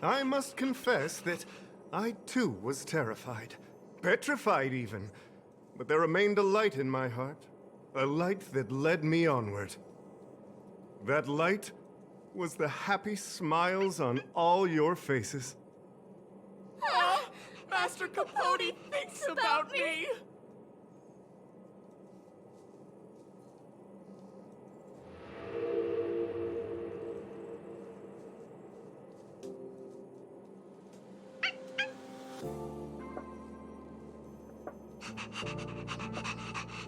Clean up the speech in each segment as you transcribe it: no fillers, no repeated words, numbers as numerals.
I must confess that I too was terrified. Petrified even. But there remained a light in my heart. A light that led me onward. That light was the happy smiles on all your faces. Master Capote thinks about me!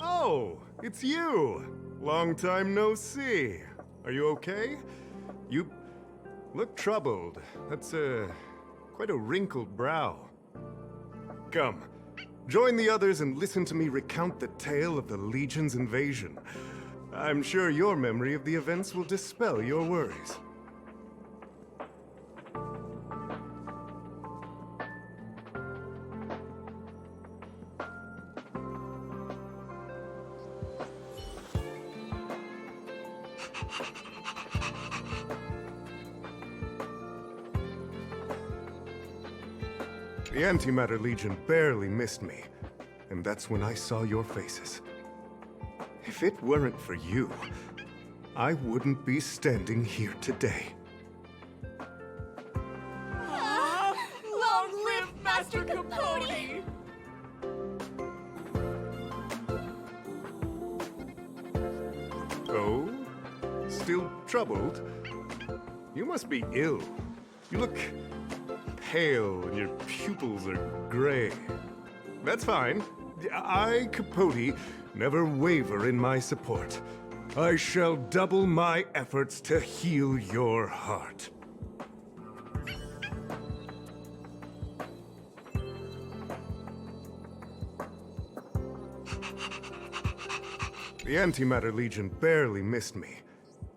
Oh, it's you! Long time no see. Are you okay? You look troubled. That's quite a wrinkled brow. Come, join the others and listen to me recount the tale of the Legion's invasion. I'm sure your memory of the events will dispel your worries. The Antimatter Legion barely missed me, and that's when I saw your faces. If it weren't for you, I wouldn't be standing here today. Long live Master Capote! Oh? Still troubled? You must be ill. You look pale and your pupils are gray. That's fine. I, Capote, never waver in my support. I shall double my efforts to heal your heart. The Antimatter Legion barely missed me,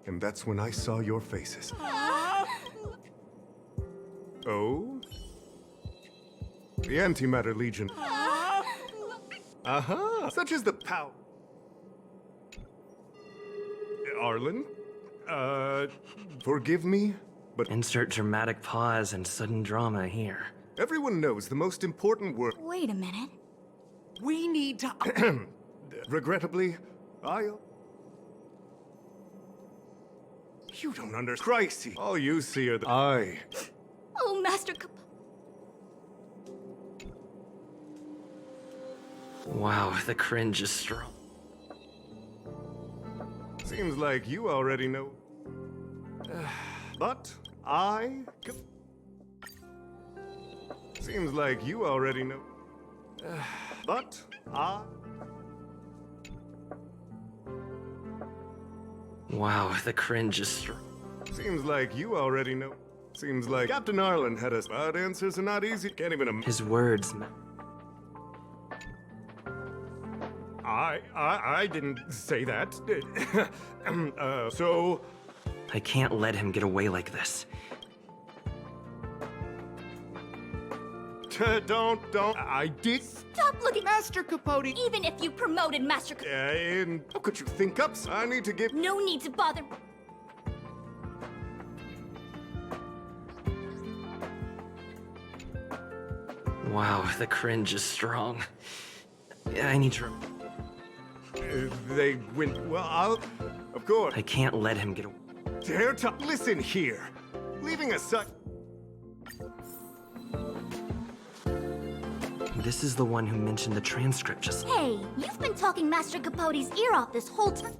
and that's when I saw your faces. Oh? The Antimatter Legion. Such is the power. Arlen? Forgive me, but Insert dramatic pause and sudden drama here. everyone knows the most important word. Wait a minute. We need to... Regrettably, I'll... You don't understand. Christ, all you see are the... Oh, Master Capote. Wow, the cringe is strong. Seems like you already know. But I... Seems like you already know. But I... Wow, the cringe is strong. Seems like you already know. Seems like Captain Arlen had us. But answers are not easy. Can't even His words, I didn't say that. So... I can't let him get away like this. Don't. I did... Stop looking, Master Capote! even if you promoted Master Capote. And how could you think up? I need to give... No need to bother. Wow, the cringe is strong. I need to... They went... Well, I'll... Of course. I can't let him get away. Dare to... Listen here. Leaving aside... This is the one who mentioned the transcript just... Hey, you've been talking Master Capote's ear off this whole time.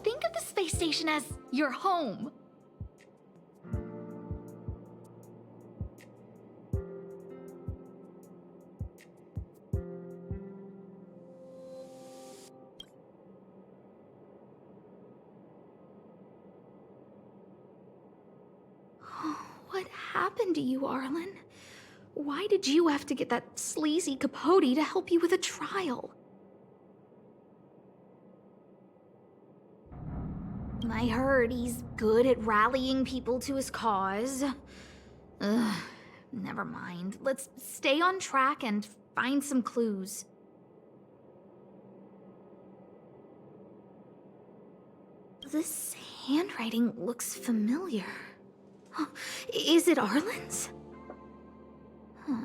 Think of the space station as your home. What happened to you, Arlen? Why did you have to get that sleazy Capote to help you with a trial? I heard he's good at rallying people to his cause. Ugh, never mind. Let's stay on track and find some clues. This handwriting looks familiar. Huh, is it Arlen's?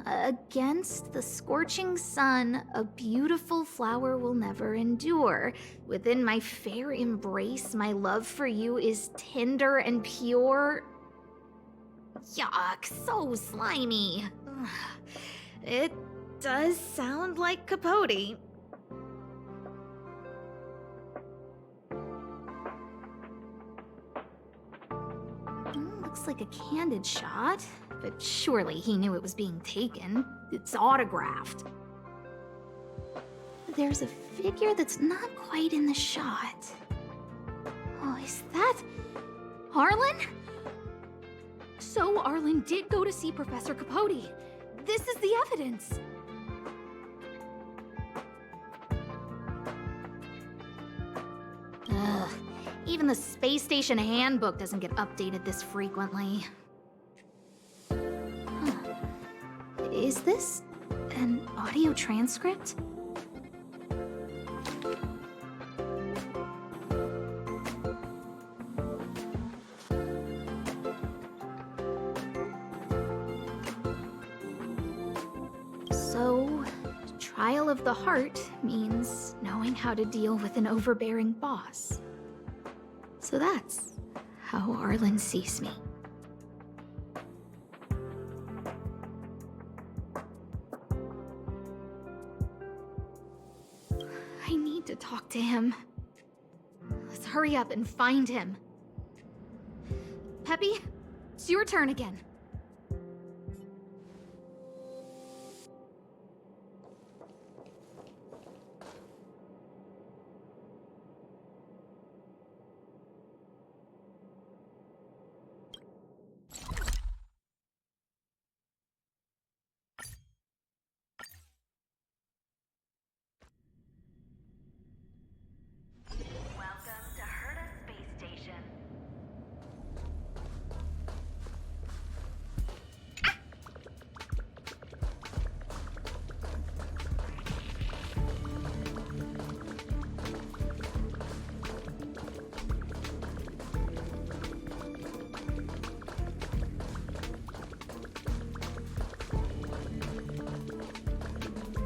Against the scorching sun, a beautiful flower will never endure. Within my fair embrace, my love for you is tender and pure. Yuck, so slimy. Ugh. It does sound like Capote. Looks like a candid shot, but surely he knew it was being taken. It's autographed. There's a figure that's not quite in the shot. Oh, is that Arlen? So Arlen did go to see Professor Capote. This is the evidence. Ugh. Even the space station handbook doesn't get updated this frequently. Huh. Is this an audio transcript? So, trial of the heart means knowing how to deal with an overbearing boss. So that's how Arlen sees me. I need to talk to him. Let's hurry up and find him. Peppy, it's your turn again.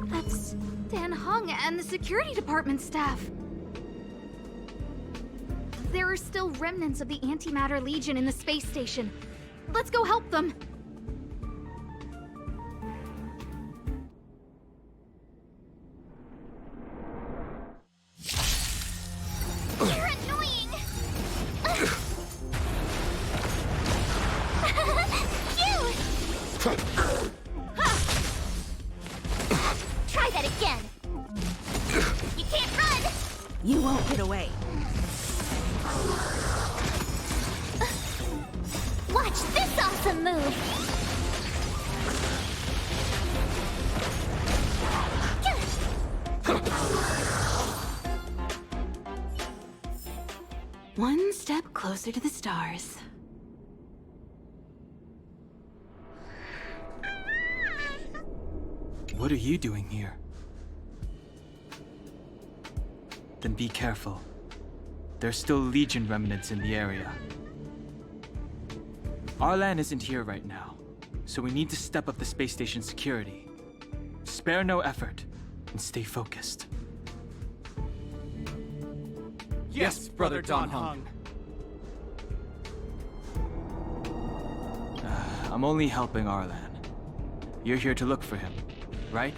That's Dan Hung and the security department staff. There are still remnants of the Antimatter Legion in the space station. Let's go help them. You're annoying! Try that again. You can't run. You won't get away. Watch this awesome move. One step closer to the stars. What are you doing here? Then be careful. There's still Legion remnants in the area. Arlan isn't here right now, so we need to step up the space station security. Spare no effort, and stay focused. Yes, Brother Don Hung. I'm only helping Arlan. You're here to look for him, right?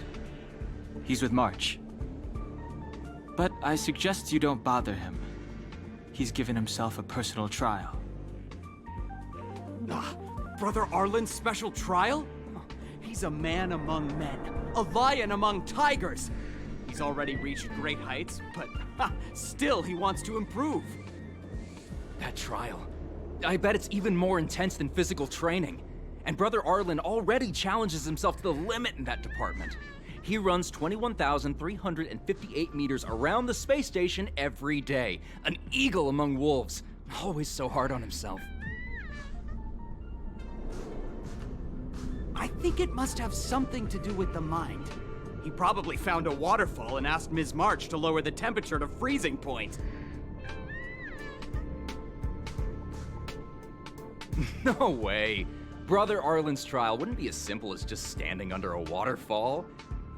He's with March. But I suggest you don't bother him. He's given himself a personal trial. Brother Arlen's special trial? He's a man among men, a lion among tigers. He's already reached great heights, but still he wants to improve. That trial. I bet it's even more intense than physical training. And Brother Arlen already challenges himself to the limit in that department. He runs 21,358 meters around the space station every day. An eagle among wolves. Always so hard on himself. I think it must have something to do with the mind. He probably found a waterfall and asked Ms. March to lower the temperature to freezing point. No way. Brother Arlen's trial wouldn't be as simple as just standing under a waterfall.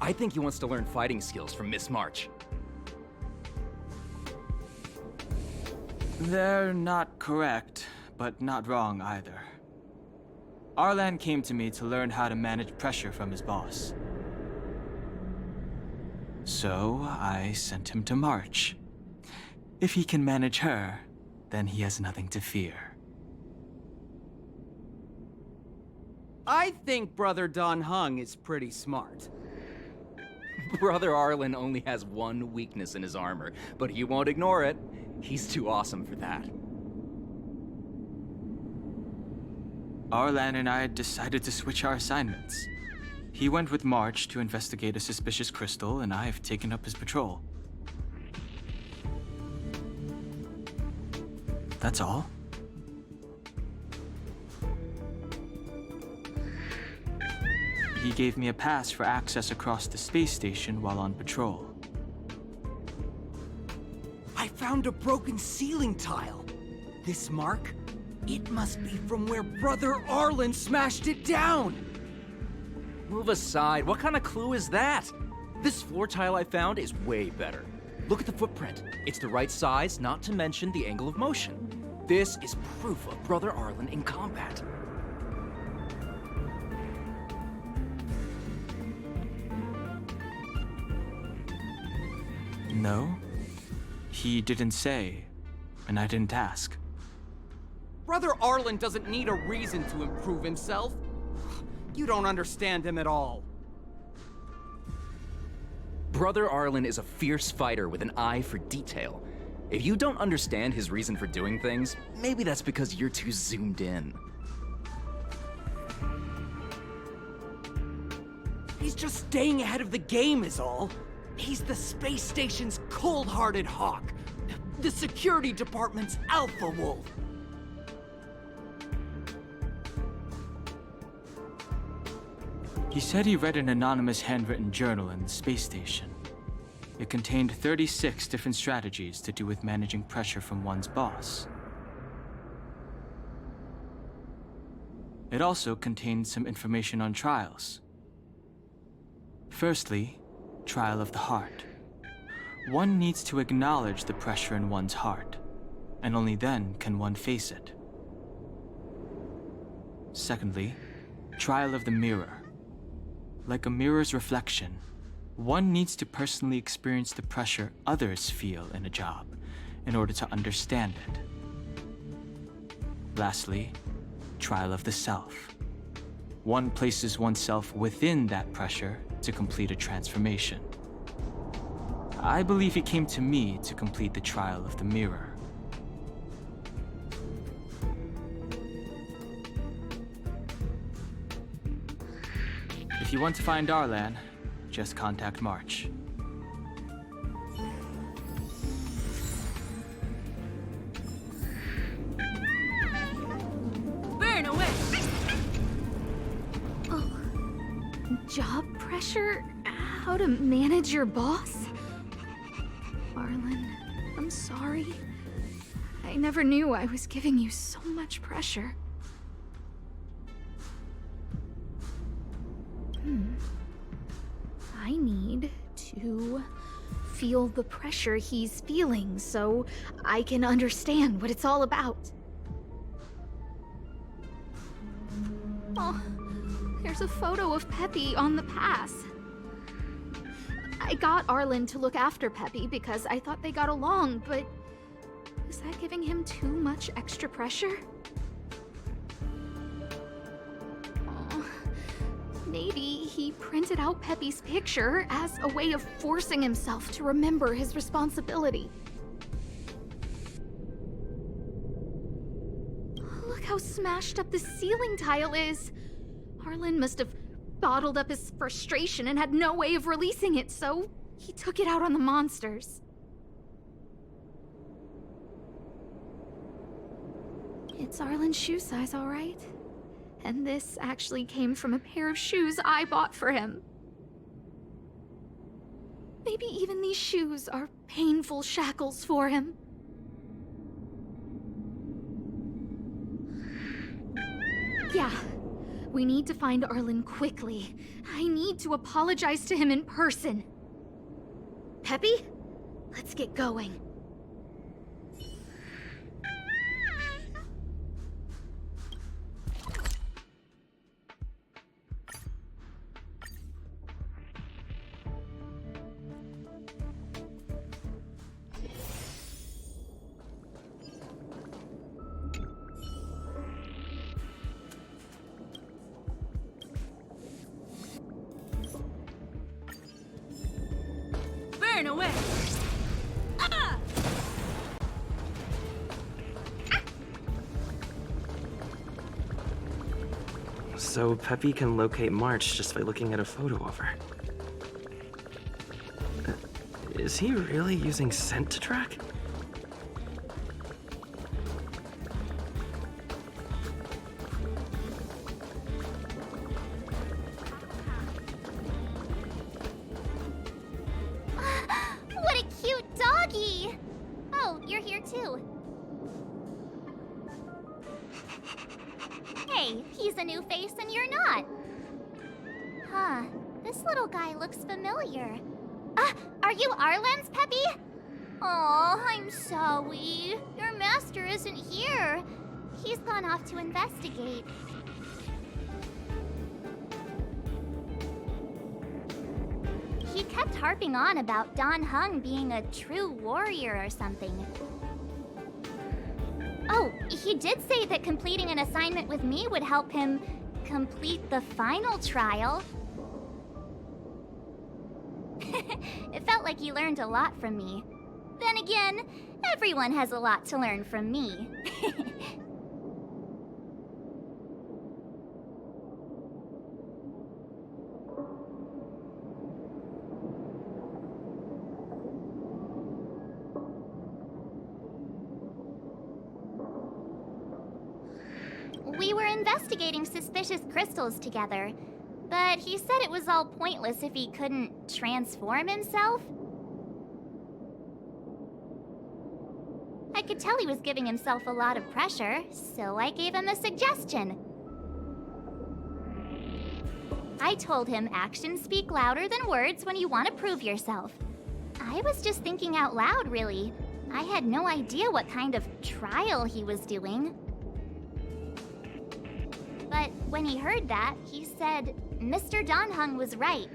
I think he wants to learn fighting skills from Miss March. They're not correct, but not wrong either. Arlan came to me to learn how to manage pressure from his boss. So I sent him to March. If he can manage her, then he has nothing to fear. I think Brother Don Hung is pretty smart. Brother Arlen only has one weakness in his armor, but he won't ignore it. He's too awesome for that. Arlan and I decided to switch our assignments. He went with March to investigate a suspicious crystal, and I've taken up his patrol. That's all. He gave me a pass for access across the space station while on patrol. I found a broken ceiling tile. This mark? It must be from where Brother Arlen smashed it down! Move aside. What kind of clue is that? This floor tile I found is way better. Look at the footprint. It's the right size, not to mention the angle of motion. This is proof of Brother Arlen in combat. No, he didn't say, and I didn't ask. Brother Arlen doesn't need a reason to improve himself. You don't understand him at all. Brother Arlen is a fierce fighter with an eye for detail. If you don't understand his reason for doing things, maybe that's because you're too zoomed in. He's just staying ahead of the game is all. He's the space station's cold-hearted hawk. The security department's alpha wolf. He said he read an anonymous handwritten journal in the space station. It contained 36 different strategies to do with managing pressure from one's boss. It also contained some information on trials. Firstly, trial of the heart. One needs to acknowledge the pressure in one's heart, and only then can one face it. Secondly, trial of the mirror. Like a mirror's reflection, one needs to personally experience the pressure others feel in a job in order to understand it. Lastly, trial of the self. One places oneself within that pressure to complete a transformation. I believe he came to me to complete the trial of the mirror. If you want to find Arlan, just contact March. Burn away! Job pressure? How to manage your boss? Arlen, I'm sorry. I never knew I was giving you so much pressure. I need to feel the pressure he's feeling so I can understand what it's all about. Oh, there's a photo of Peppy on the pass. I got Arlen to look after Peppy because I thought they got along, but is that giving him too much extra pressure? Oh, maybe he printed out Peppy's picture as a way of forcing himself to remember his responsibility. Look how smashed up the ceiling tile is. Arlen must have bottled up his frustration and had no way of releasing it, so he took it out on the monsters. It's Arlen's shoe size, all right. And this actually came from a pair of shoes I bought for him. Maybe even these shoes are painful shackles for him. Yeah, we need to find Arlen quickly. I need to apologize to him in person. Peppy, let's get going. Burn away! Ah! So Peppy can locate March just by looking at a photo of her. Is he really using scent to track? What a cute doggy! Oh, you're here too. Hey, he's a new face and you're not. Huh, this little guy looks familiar. Are you Arlen's, Peppy? Oh, I'm sorry. Your master isn't here. He's gone off to investigate. He kept harping on about Don Hung being a true warrior or something. Oh, he did say that completing an assignment with me would help him complete the final trial. It felt like he learned a lot from me. Then again, everyone has a lot to learn from me. We were investigating suspicious crystals together, but he said it was all pointless if he couldn't transform himself. I could tell he was giving himself a lot of pressure, so I gave him a suggestion. I told him actions speak louder than words when you want to prove yourself. I was just thinking out loud, really. I had no idea what kind of trial he was doing. But when he heard that, he said Mr. Don Hung was right.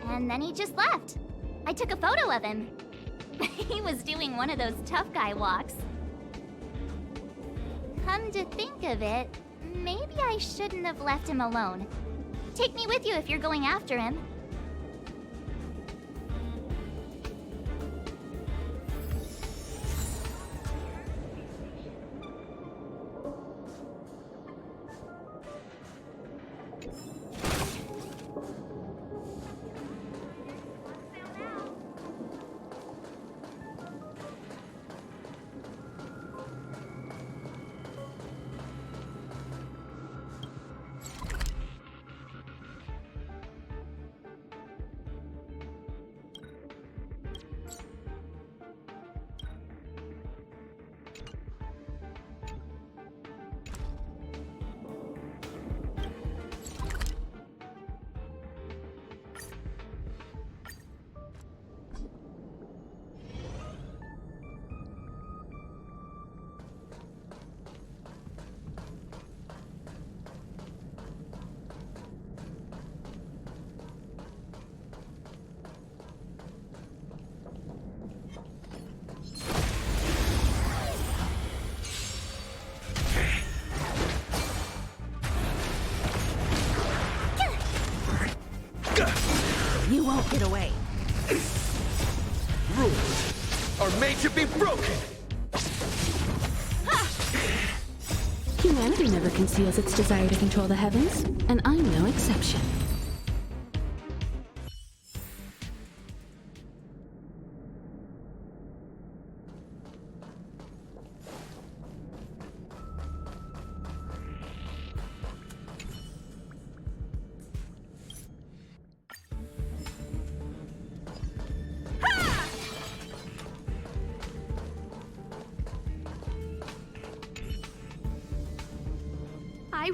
And then he just left. I took a photo of him. He was doing one of those tough guy walks. Come to think of it, maybe I shouldn't have left him alone. Take me with you if you're going after him. You won't get away. Rules are made to be broken! Humanity never conceals its desire to control the heavens, and I'm no exception.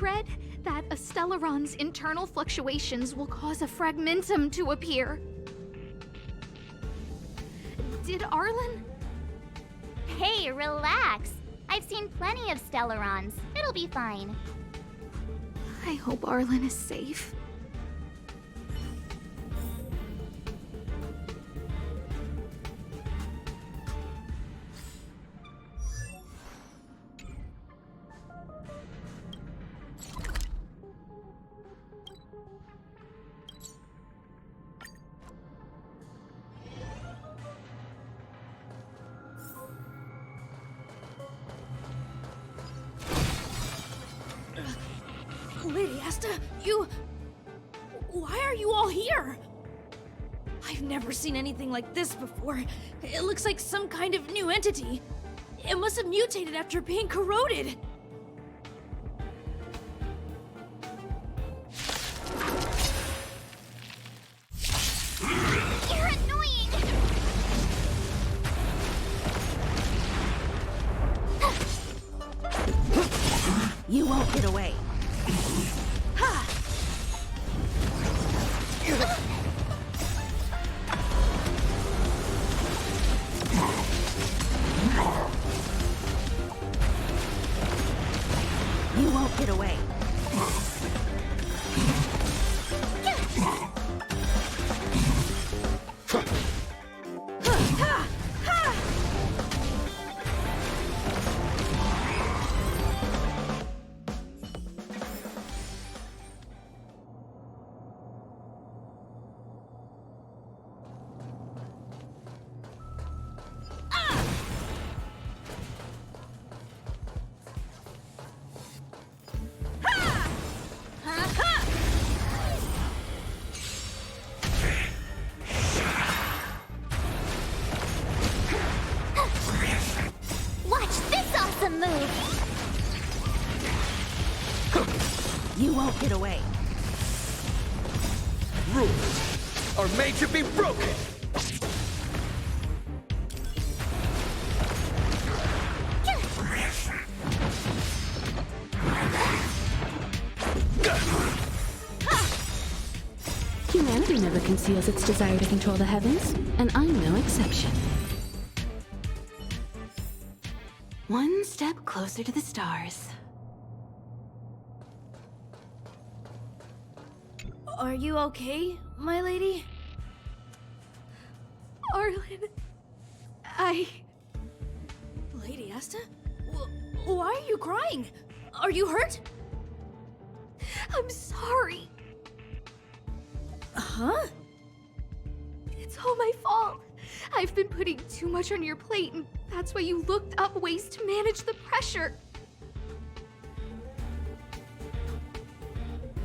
read that a Stellaron's internal fluctuations will cause a fragmentum to appear. Did Arlen? Hey, relax. I've seen plenty of Stellarons. It'll be fine. I hope Arlen is safe. Lady Asta, why are you all here? I've never seen anything like this before. It looks like some kind of new entity. It must have mutated after being corroded. You're annoying! You won't get away. You won't get away. Watch this awesome move! You won't get away. Rules are made to be broken. Humanity never conceals its desire to control the heavens, and I'm no exception. One step closer to the stars. Are you okay, my lady? Arlen, Lady Asta? Why are you crying? Are you hurt? I'm sorry. Huh? It's all my fault. I've been putting too much on your plate, and that's why you looked up ways to manage the pressure.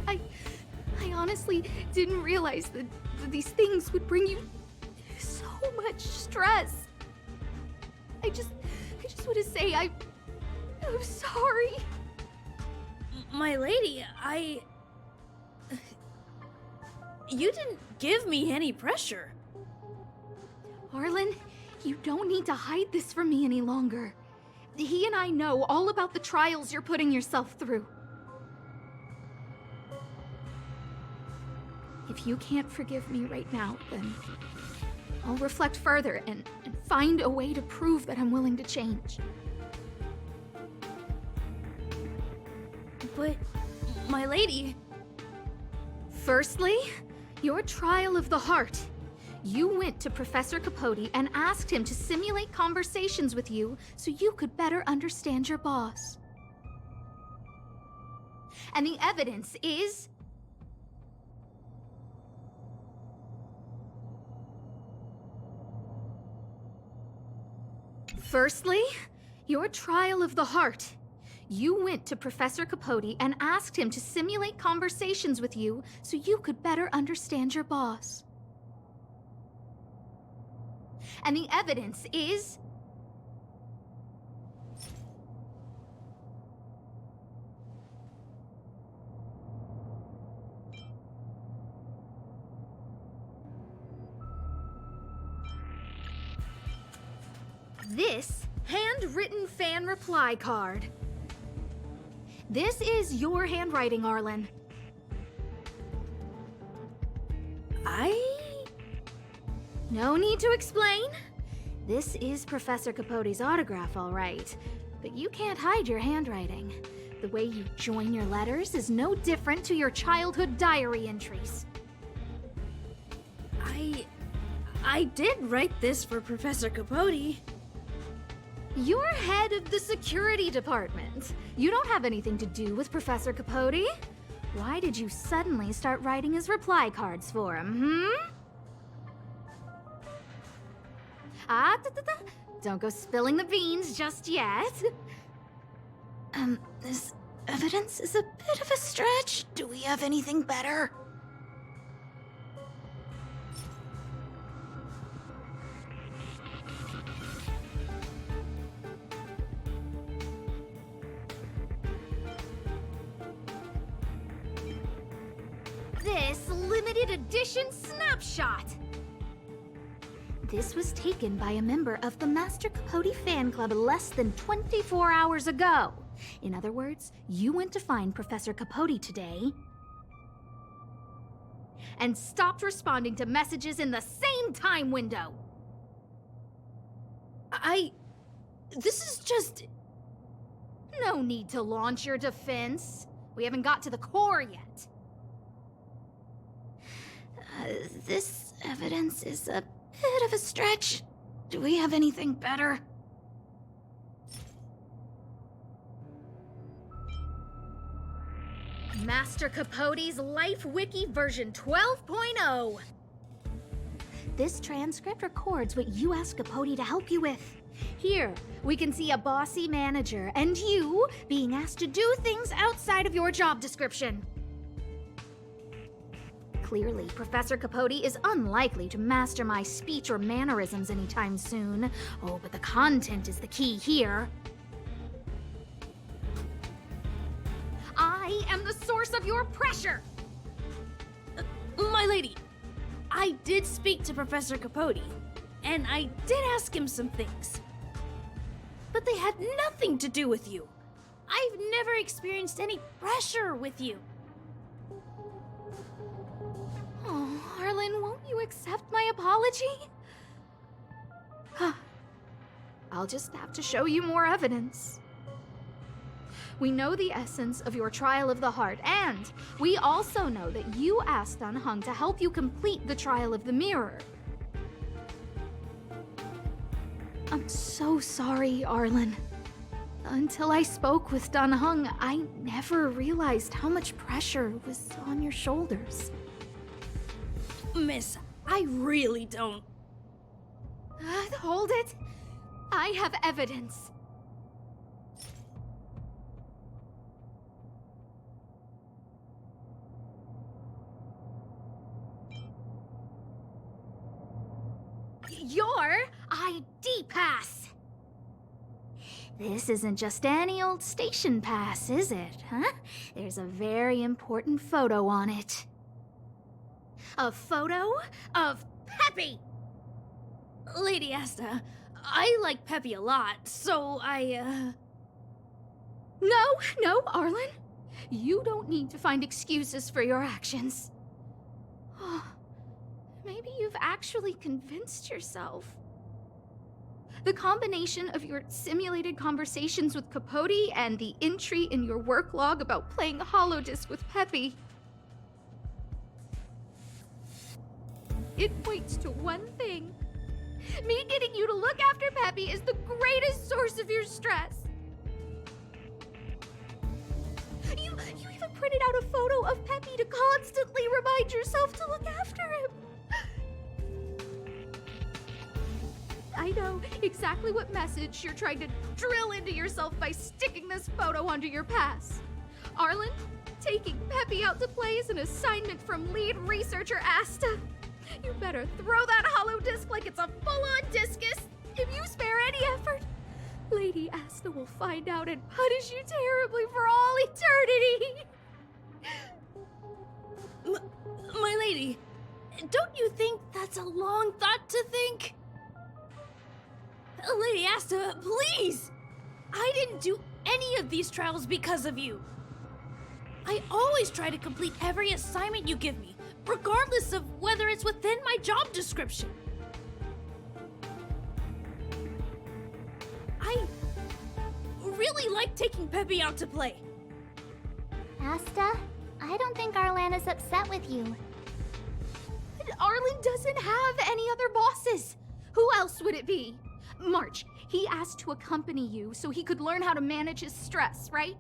I honestly didn't realize that these things would bring you so much stress. I just want to say I'm sorry. My lady, You didn't give me any pressure. Arlen, you don't need to hide this from me any longer. He and I know all about the trials you're putting yourself through. If you can't forgive me right now, then I'll reflect further and find a way to prove that I'm willing to change. But, my lady... Firstly, your trial of the heart. You went to Professor Capote and asked him to simulate conversations with you so you could better understand your boss. And the evidence is... Firstly, your trial of the heart. You went to Professor Capote and asked him to simulate conversations with you so you could better understand your boss. And the evidence is... this handwritten fan reply card. This is your handwriting, Arlen. No need to explain. This is Professor Capote's autograph, all right. But you can't hide your handwriting. The way you join your letters is no different to your childhood diary entries. I did write this for Professor Capote. You're head of the security department. You don't have anything to do with Professor Capote. Why did you suddenly start writing his reply cards for him, Don't go spilling the beans just yet. This evidence is a bit of a stretch. Do we have anything better? This limited edition snapshot! This was taken by a member of the Master Capote fan club less than 24 hours ago. In other words, you went to find Professor Capote today and stopped responding to messages in the same time window. This is just... No need to launch your defense. We haven't got to the core yet. This evidence is a bit of a stretch. Do we have anything better? Master Capote's Life Wiki version 12.0. This transcript records what you asked Capote to help you with. Here, we can see a bossy manager and you being asked to do things outside of your job description. Clearly, Professor Capote is unlikely to master my speech or mannerisms anytime soon. Oh, but the content is the key here. I am the source of your pressure! My lady, I did speak to Professor Capote, and I did ask him some things. But they had nothing to do with you. I've never experienced any pressure with you. Oh, Arlen, won't you accept my apology? I'll just have to show you more evidence. We know the essence of your trial of the heart, and we also know that you asked Dunhung to help you complete the trial of the mirror. I'm so sorry, Arlen. Until I spoke with Dunhung, I never realized how much pressure was on your shoulders. Miss, I really don't... Hold it! I have evidence. Your ID pass! This isn't just any old station pass, is it, huh? There's a very important photo on it. A photo of Peppy! Lady Asta, I like Peppy a lot, so No, Arlen. You don't need to find excuses for your actions. Maybe you've actually convinced yourself. The combination of your simulated conversations with Capote and the entry in your work log about playing holodisc with Peppy. It points to one thing. Me getting you to look after Peppy is the greatest source of your stress. You even printed out a photo of Peppy to constantly remind yourself to look after him. I know exactly what message you're trying to drill into yourself by sticking this photo onto your pass. Arlen, taking Peppy out to play is an assignment from lead researcher Asta. You better throw that hollow disc like it's a full-on discus. If you spare any effort, Lady Asta will find out and punish you terribly for all eternity. My lady, don't you think that's a long thought to think? Lady Asta, please! I didn't do any of these trials because of you. I always try to complete every assignment you give me, regardless of whether it's within my job description. I really like taking Peppy out to play. Asta, I don't think Arlan is upset with you. But Arlen doesn't have any other bosses. Who else would it be? March, he asked to accompany you so he could learn how to manage his stress, right?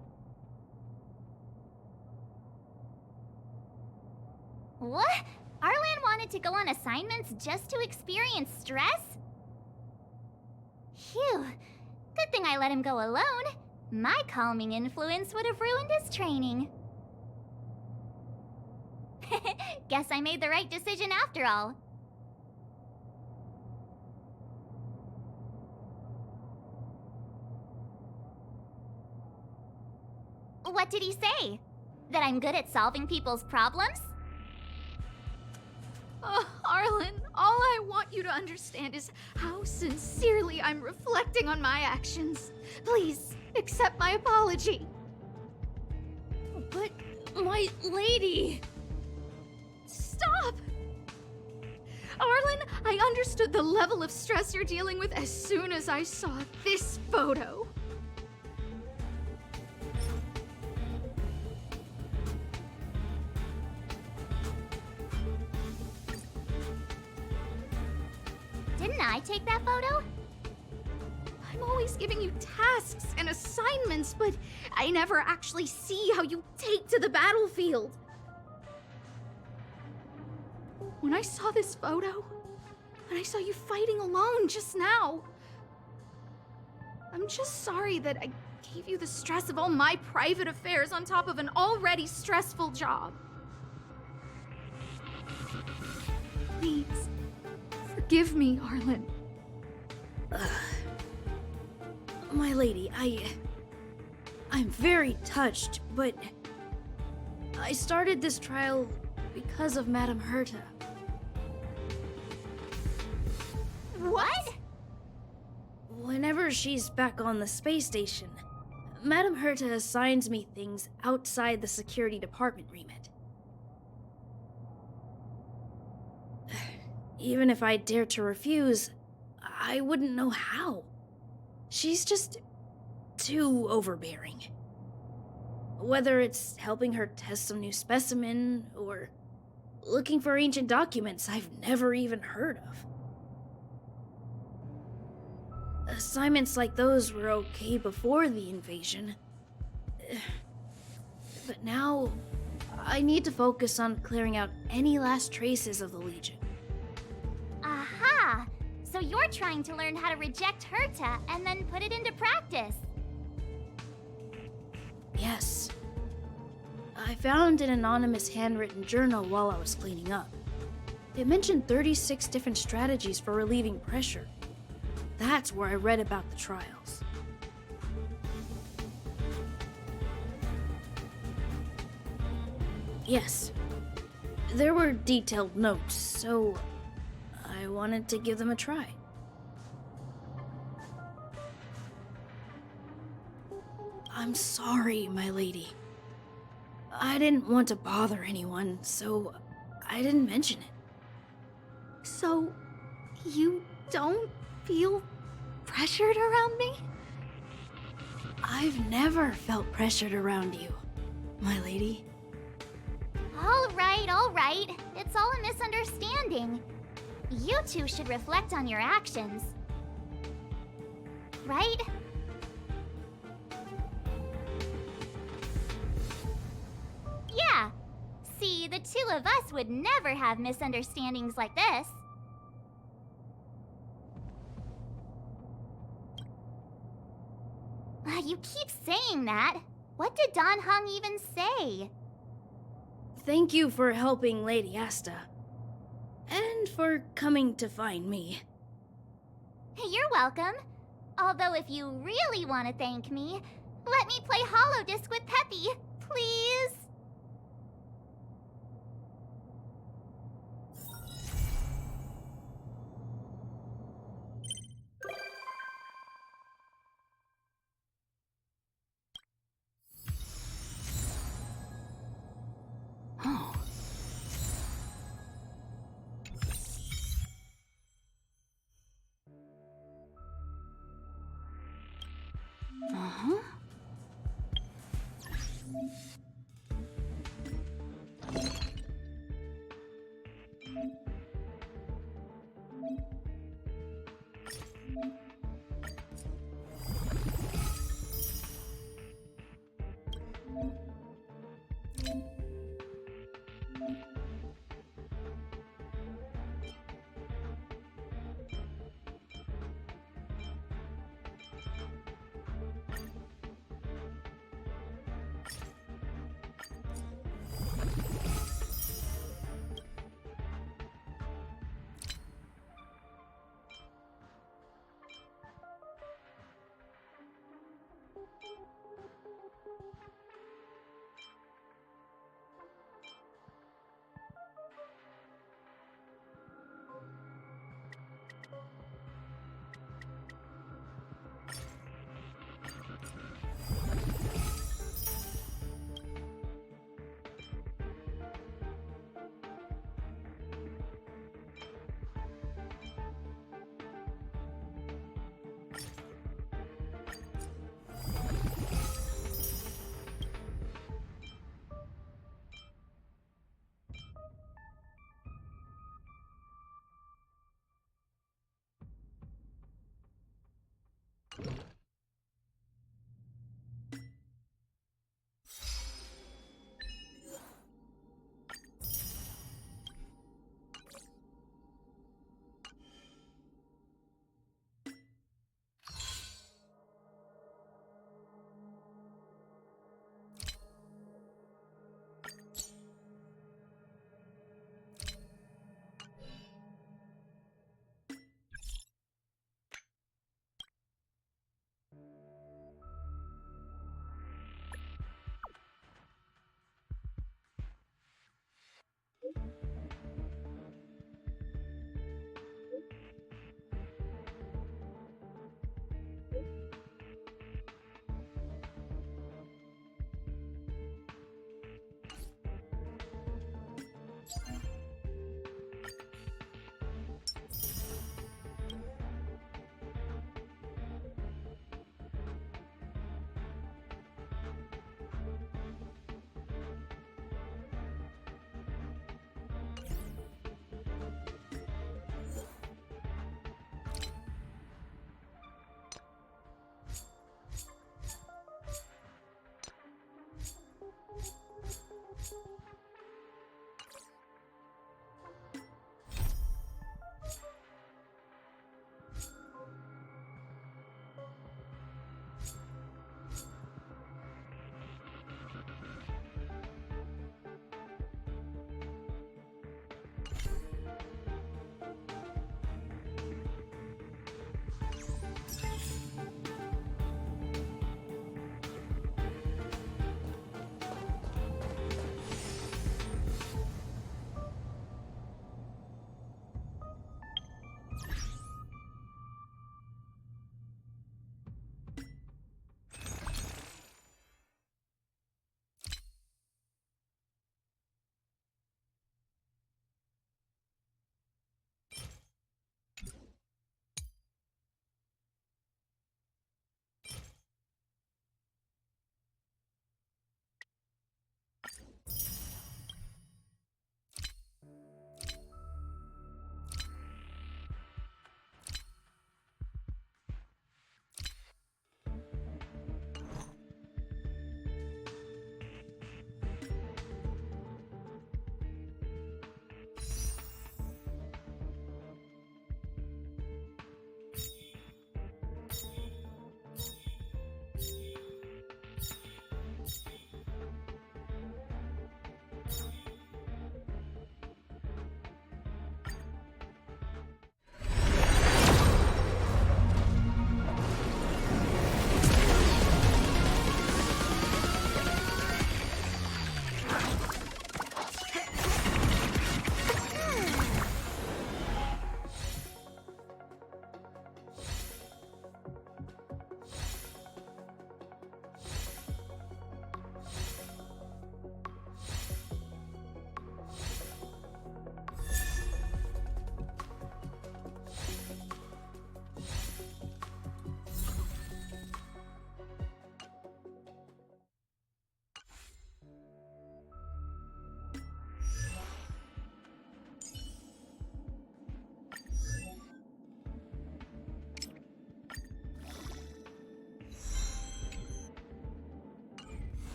What? Arlan wanted to go on assignments just to experience stress? Phew. Good thing I let him go alone. My calming influence would have ruined his training. Guess I made the right decision after all. What did he say? That I'm good at solving people's problems? Oh, Arlen, all I want you to understand is how sincerely I'm reflecting on my actions. Please, accept my apology. But, my lady... Stop! Arlen, I understood the level of stress you're dealing with as soon as I saw this photo. Didn't I take that photo? I'm always giving you tasks and assignments, but I never actually see how you take to the battlefield. When I saw this photo, and I saw you fighting alone just now, I'm just sorry that I gave you the stress of all my private affairs on top of an already stressful job. Please, forgive me, Arlen. My lady, I'm very touched, but I started this trial because of Madame Herta. What? Whenever she's back on the space station, Madame Herta assigns me things outside the security department remit. Even if I dared to refuse, I wouldn't know how. She's just too overbearing. Whether it's helping her test some new specimen, or looking for ancient documents I've never even heard of. Assignments like those were okay before the invasion. But now, I need to focus on clearing out any last traces of the Legion. Aha! So you're trying to learn how to reject Herta and then put it into practice. Yes. I found an anonymous handwritten journal while I was cleaning up. It mentioned 36 different strategies for relieving pressure. That's where I read about the trials. Yes. There were detailed notes, so I wanted to give them a try. I'm sorry, my lady. I didn't want to bother anyone, so I didn't mention it. So, you don't feel pressured around me? I've never felt pressured around you, my lady. All right. It's all a misunderstanding. You two should reflect on your actions. Right? Yeah. See, the two of us would never have misunderstandings like this. You keep saying that. What did Don Hung even say? Thank you for helping Lady Asta. And for coming to find me. You're welcome. Although if you really want to thank me, let me play Holodisc with Peppy, please. Uh-huh.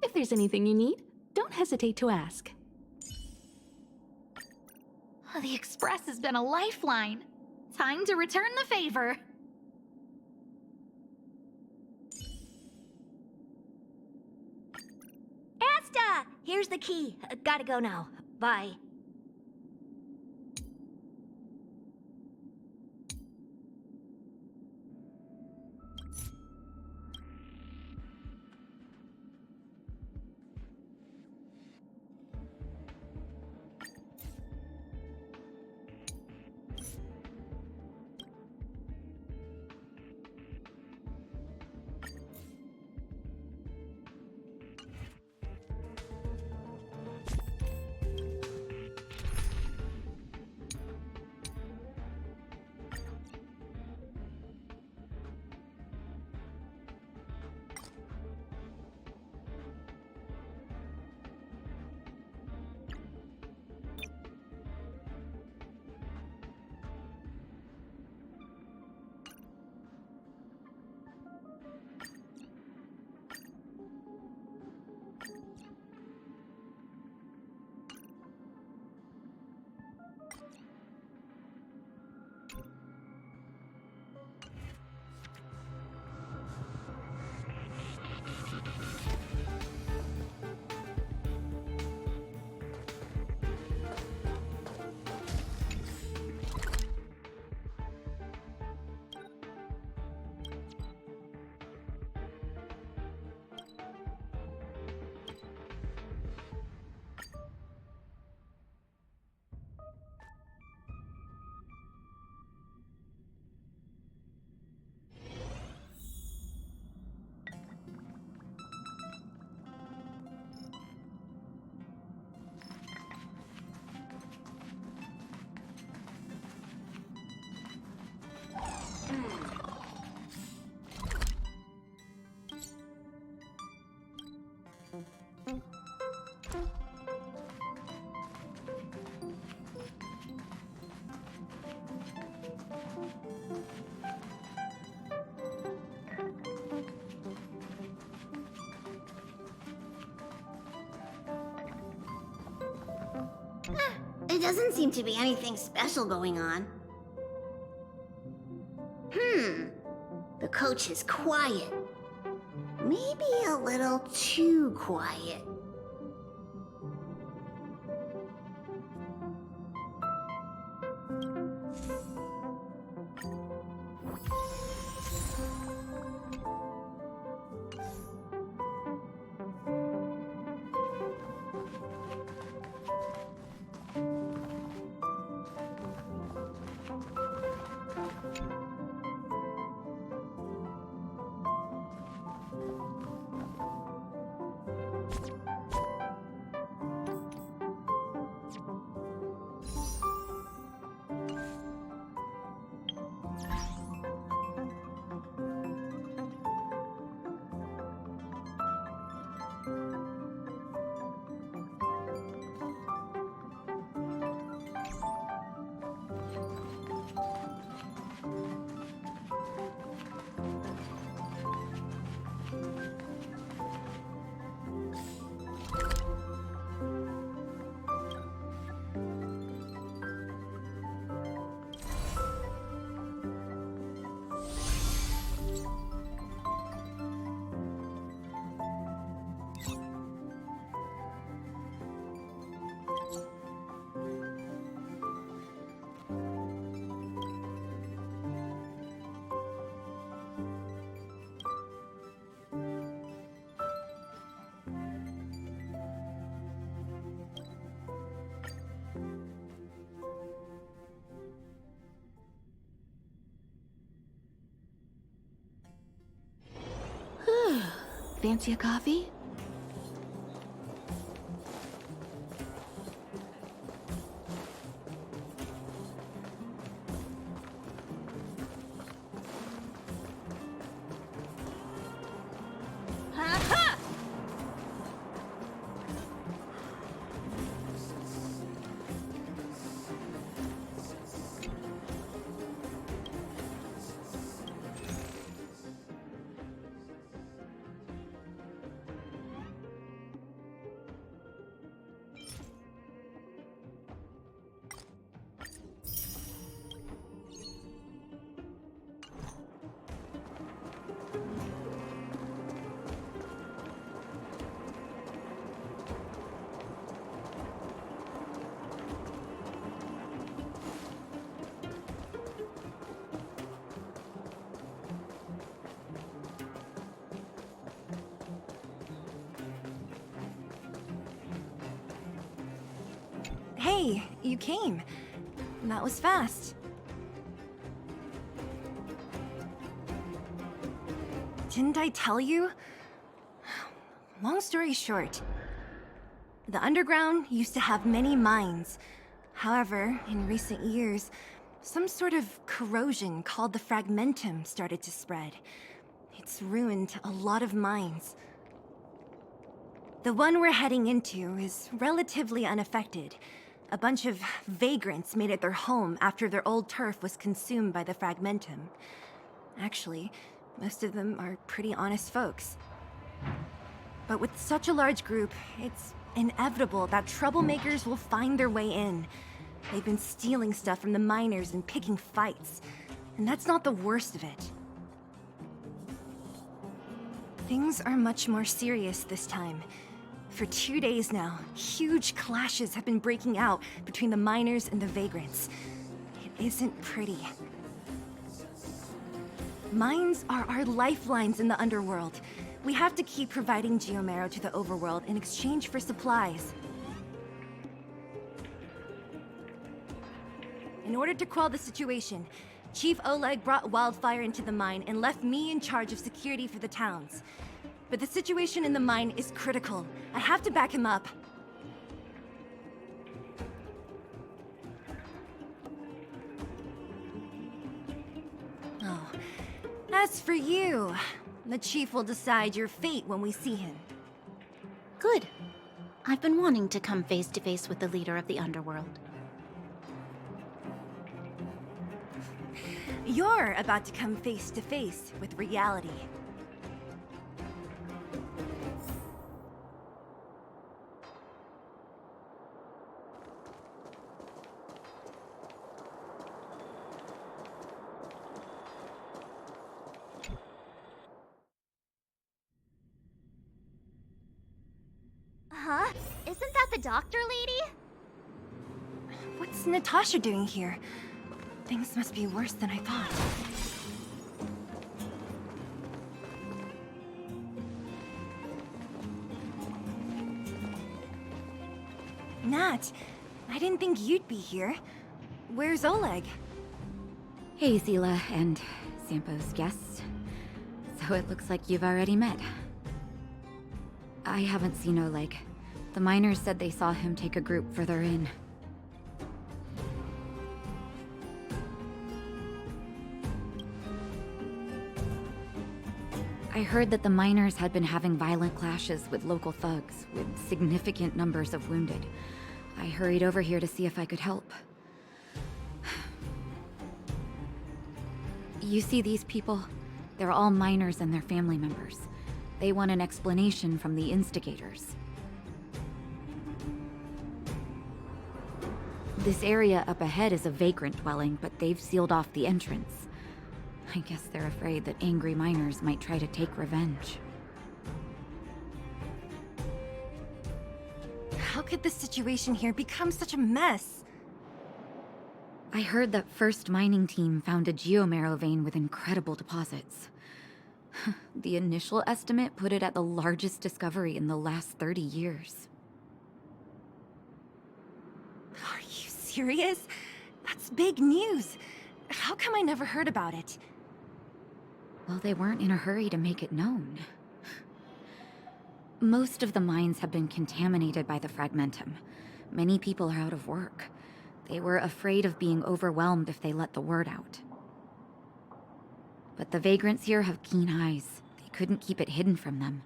If there's anything you need, don't hesitate to ask. Oh, the Express has been a lifeline. Time to return the favor. Asta! Here's the key. Gotta go now. Bye. There doesn't seem to be anything special going on. The coach is quiet. Maybe a little too quiet. Fancy a coffee? Hey, you came. That was fast. Didn't I tell you? Long story short, the underground used to have many mines. However, in recent years, some sort of corrosion called the fragmentum started to spread. It's ruined a lot of mines. The one we're heading into is relatively unaffected. A bunch of vagrants made it their home after their old turf was consumed by the fragmentum. Actually, most of them are pretty honest folks. But with such a large group, it's inevitable that troublemakers will find their way in. They've been stealing stuff from the miners and picking fights. And that's not the worst of it. Things are much more serious this time. For 2 days now, huge clashes have been breaking out between the miners and the vagrants. It isn't pretty. Mines are our lifelines in the underworld. We have to keep providing geomarrow to the overworld in exchange for supplies. In order to quell the situation, Chief Oleg brought wildfire into the mine and left me in charge of security for the towns. But the situation in the mine is critical. I have to back him up. Oh, as for you, the Chief will decide your fate when we see him. Good. I've been wanting to come face to face with the leader of the underworld. You're about to come face to face with reality. Huh? Isn't that the doctor lady? What's Natasha doing here? Things must be worse than I thought. Nat, I didn't think you'd be here. Where's Oleg? Hey, Zila and Sampo's guests. So it looks like you've already met. I haven't seen Oleg. The miners said they saw him take a group further in. I heard that the miners had been having violent clashes with local thugs, with significant numbers of wounded. I hurried over here to see if I could help. You see these people? They're all miners and their family members. They want an explanation from the instigators. This area up ahead is a vagrant dwelling, but they've sealed off the entrance. I guess they're afraid that angry miners might try to take revenge. How could the situation here become such a mess? I heard that First Mining Team found a geomarrow vein with incredible deposits. The initial estimate put it at the largest discovery in the last 30 years. Are you serious? That's big news. How come I never heard about it? Well, they weren't in a hurry to make it known. Most of the mines have been contaminated by the fragmentum. Many people are out of work. They were afraid of being overwhelmed if they let the word out. But the vagrants here have keen eyes. They couldn't keep it hidden from them.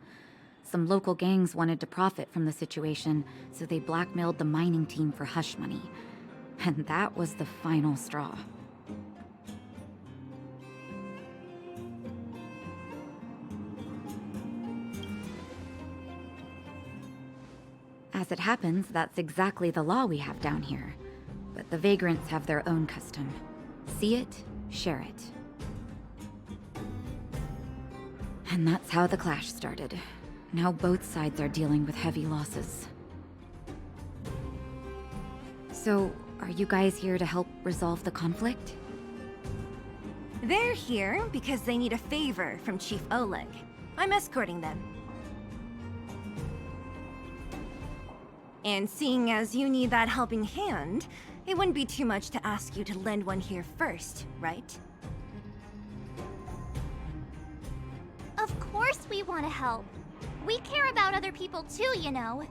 Some local gangs wanted to profit from the situation, so they blackmailed the mining team for hush money. And that was the final straw. As it happens, that's exactly the law we have down here. But the vagrants have their own custom. See it, share it. And that's how the clash started. Now both sides are dealing with heavy losses. So, are you guys here to help resolve the conflict? They're here because they need a favor from Chief Oleg. I'm escorting them. And seeing as you need that helping hand, it wouldn't be too much to ask you to lend one here first, right? Of course we want to help. We care about other people too, you know.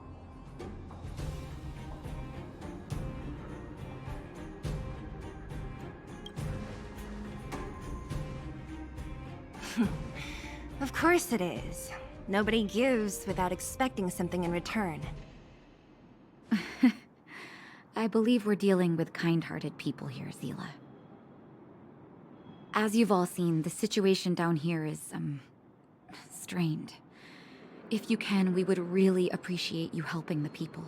Of course it is. Nobody gives without expecting something in return. I believe we're dealing with kind-hearted people here, Zila. As you've all seen, the situation down here is, strained. If you can, we would really appreciate you helping the people.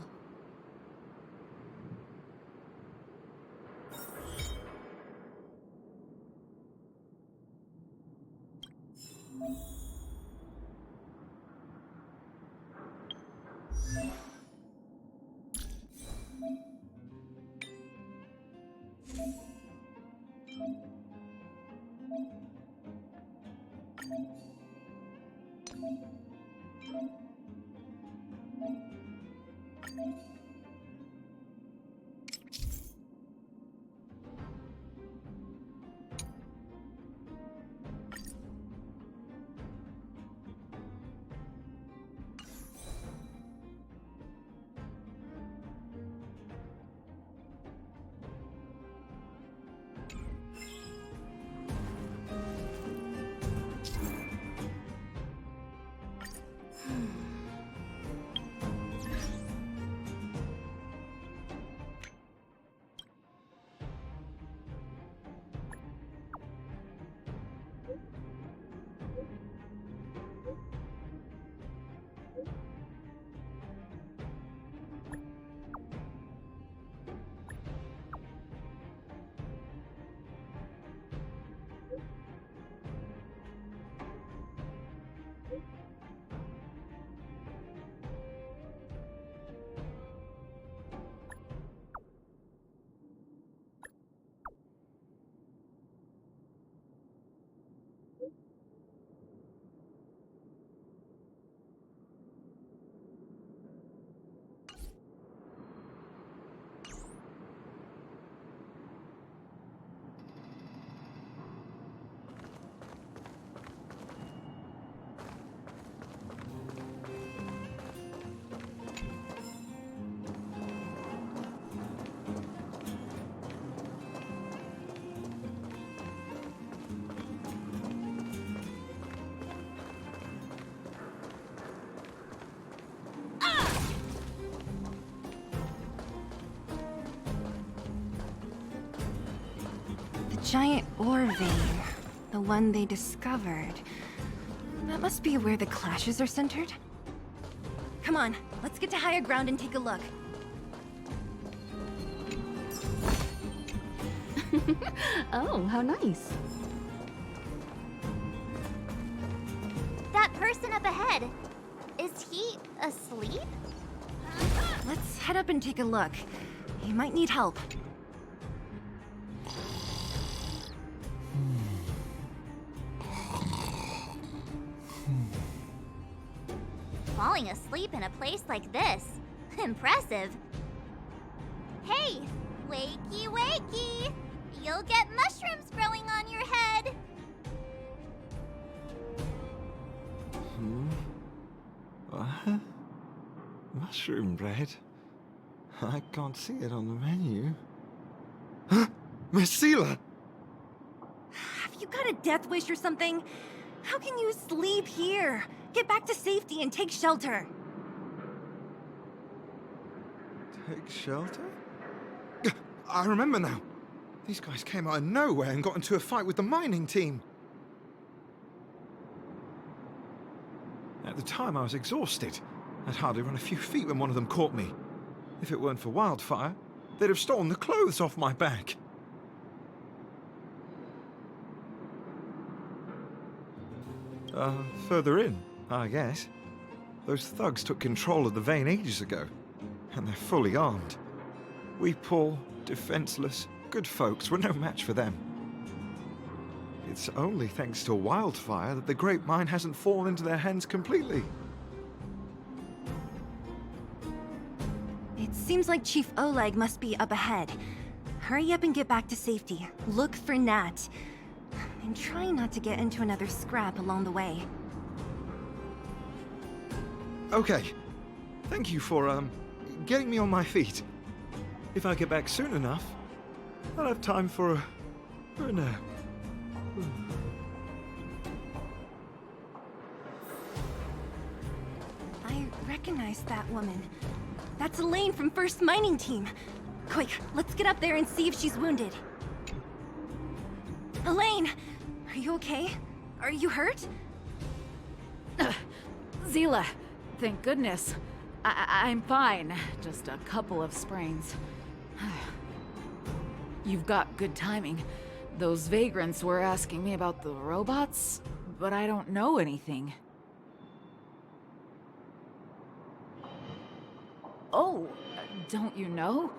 Giant ore vein. The one they discovered. That must be where the clashes are centered. Come on, let's get to higher ground and take a look. Oh, how nice. That person up ahead, is he asleep? Let's head up and take a look. He might need help. Falling asleep in a place like this. Impressive. Hey, wakey wakey! You'll get mushrooms growing on your head. What? Mushroom bread? I can't see it on the menu. Huh? Miss Zila! Have you got a death wish or something? How can you sleep here? Get back to safety and take shelter. Take shelter? I remember now. These guys came out of nowhere and got into a fight with the mining team. At the time, I was exhausted. I'd hardly run a few feet when one of them caught me. If it weren't for wildfire, they'd have stolen the clothes off my back. Further in, I guess. Those thugs took control of the vein ages ago, and they're fully armed. We poor, defenseless, good folks were no match for them. It's only thanks to wildfire that the great mine hasn't fallen into their hands completely. Seems like Chief Oleg must be up ahead. Hurry up and get back to safety. Look for Nat. And try not to get into another scrap along the way. Okay. Thank you for, getting me on my feet. If I get back soon enough, I'll have time for a nap. I recognize that woman. That's Elaine from First Mining Team. Quick, let's get up there and see if she's wounded. Elaine! Are you okay? Are you hurt? Zila, thank goodness. I'm fine. Just a couple of sprains. You've got good timing. Those vagrants were asking me about the robots, but I don't know anything. Oh, don't you know?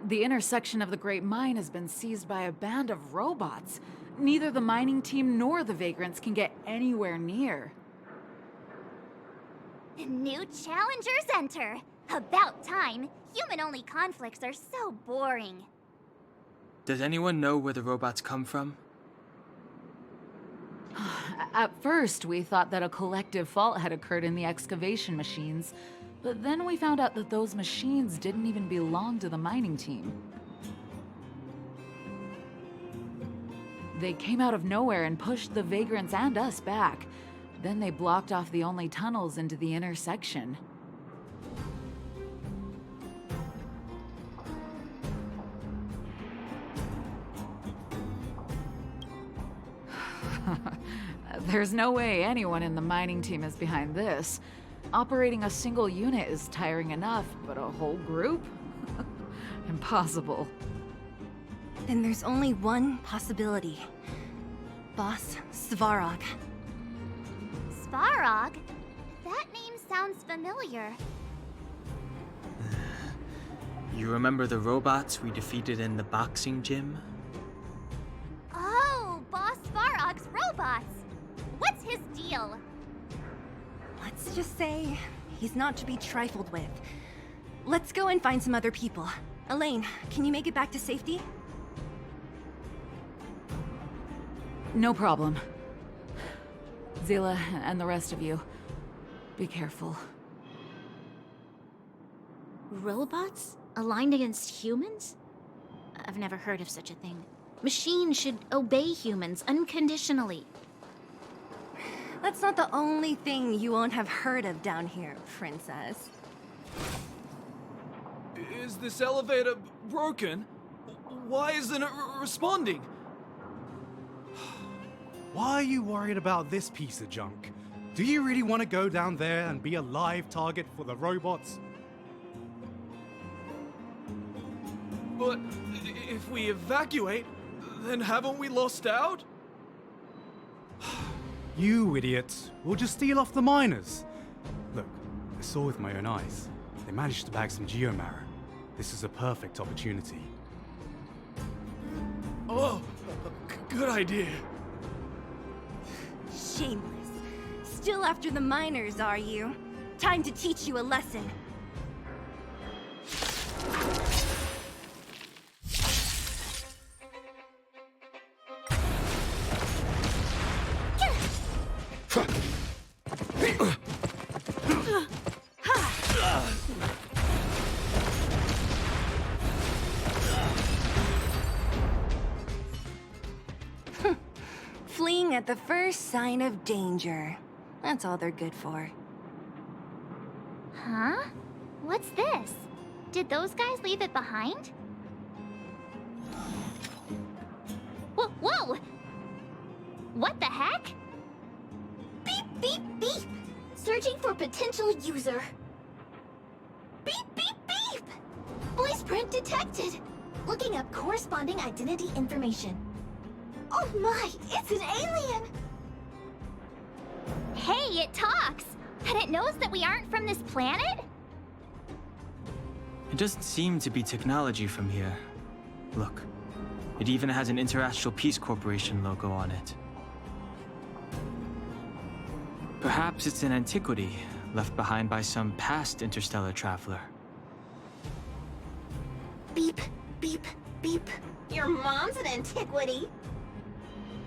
The intersection of the Great Mine has been seized by a band of robots. Neither the mining team nor the vagrants can get anywhere near. New challengers enter. About time. Human-only conflicts are so boring. Does anyone know where the robots come from? At first, we thought that a collective fault had occurred in the excavation machines, but then we found out that those machines didn't even belong to the mining team. They came out of nowhere and pushed the vagrants and us back. Then they blocked off the only tunnels into the intersection. There's no way anyone in the mining team is behind this. Operating a single unit is tiring enough, but a whole group? Impossible. Then there's only one possibility. Boss Svarog. Svarog? That name sounds familiar. You remember the robots we defeated in the boxing gym? Oh, Boss Svarog's robots! What's his deal? Let's just say he's not to be trifled with. Let's go and find some other people. Elaine, can you make it back to safety? No problem. Zila and the rest of you, be careful. Robots? Aligned against humans? I've never heard of such a thing. Machines should obey humans unconditionally. That's not the only thing you won't have heard of down here, Princess. Is this elevator broken? Why isn't it responding? Why are you worried about this piece of junk? Do you really want to go down there and be a live target for the robots? But if we evacuate, then haven't we lost out? You idiots. We'll just steal off the miners. Look, I saw with my own eyes. They managed to bag some geomarrow. This is a perfect opportunity. Oh, good idea. Shameless. Still after the miners, are you? Time to teach you a lesson. Fleeing at the first sign of danger. That's all they're good for. Huh? What's this? Did those guys leave it behind? Whoa! What the heck? Beep, beep, beep! Searching for potential user. Beep, beep, beep! Voice print detected. Looking up corresponding identity information. Oh my, it's an alien! Hey, it talks! And it knows that we aren't from this planet? It doesn't seem to be technology from here. Look, it even has an Interastral Peace Corporation logo on it. Perhaps it's an antiquity left behind by some past interstellar traveler. Beep, beep, beep. Your mom's an antiquity.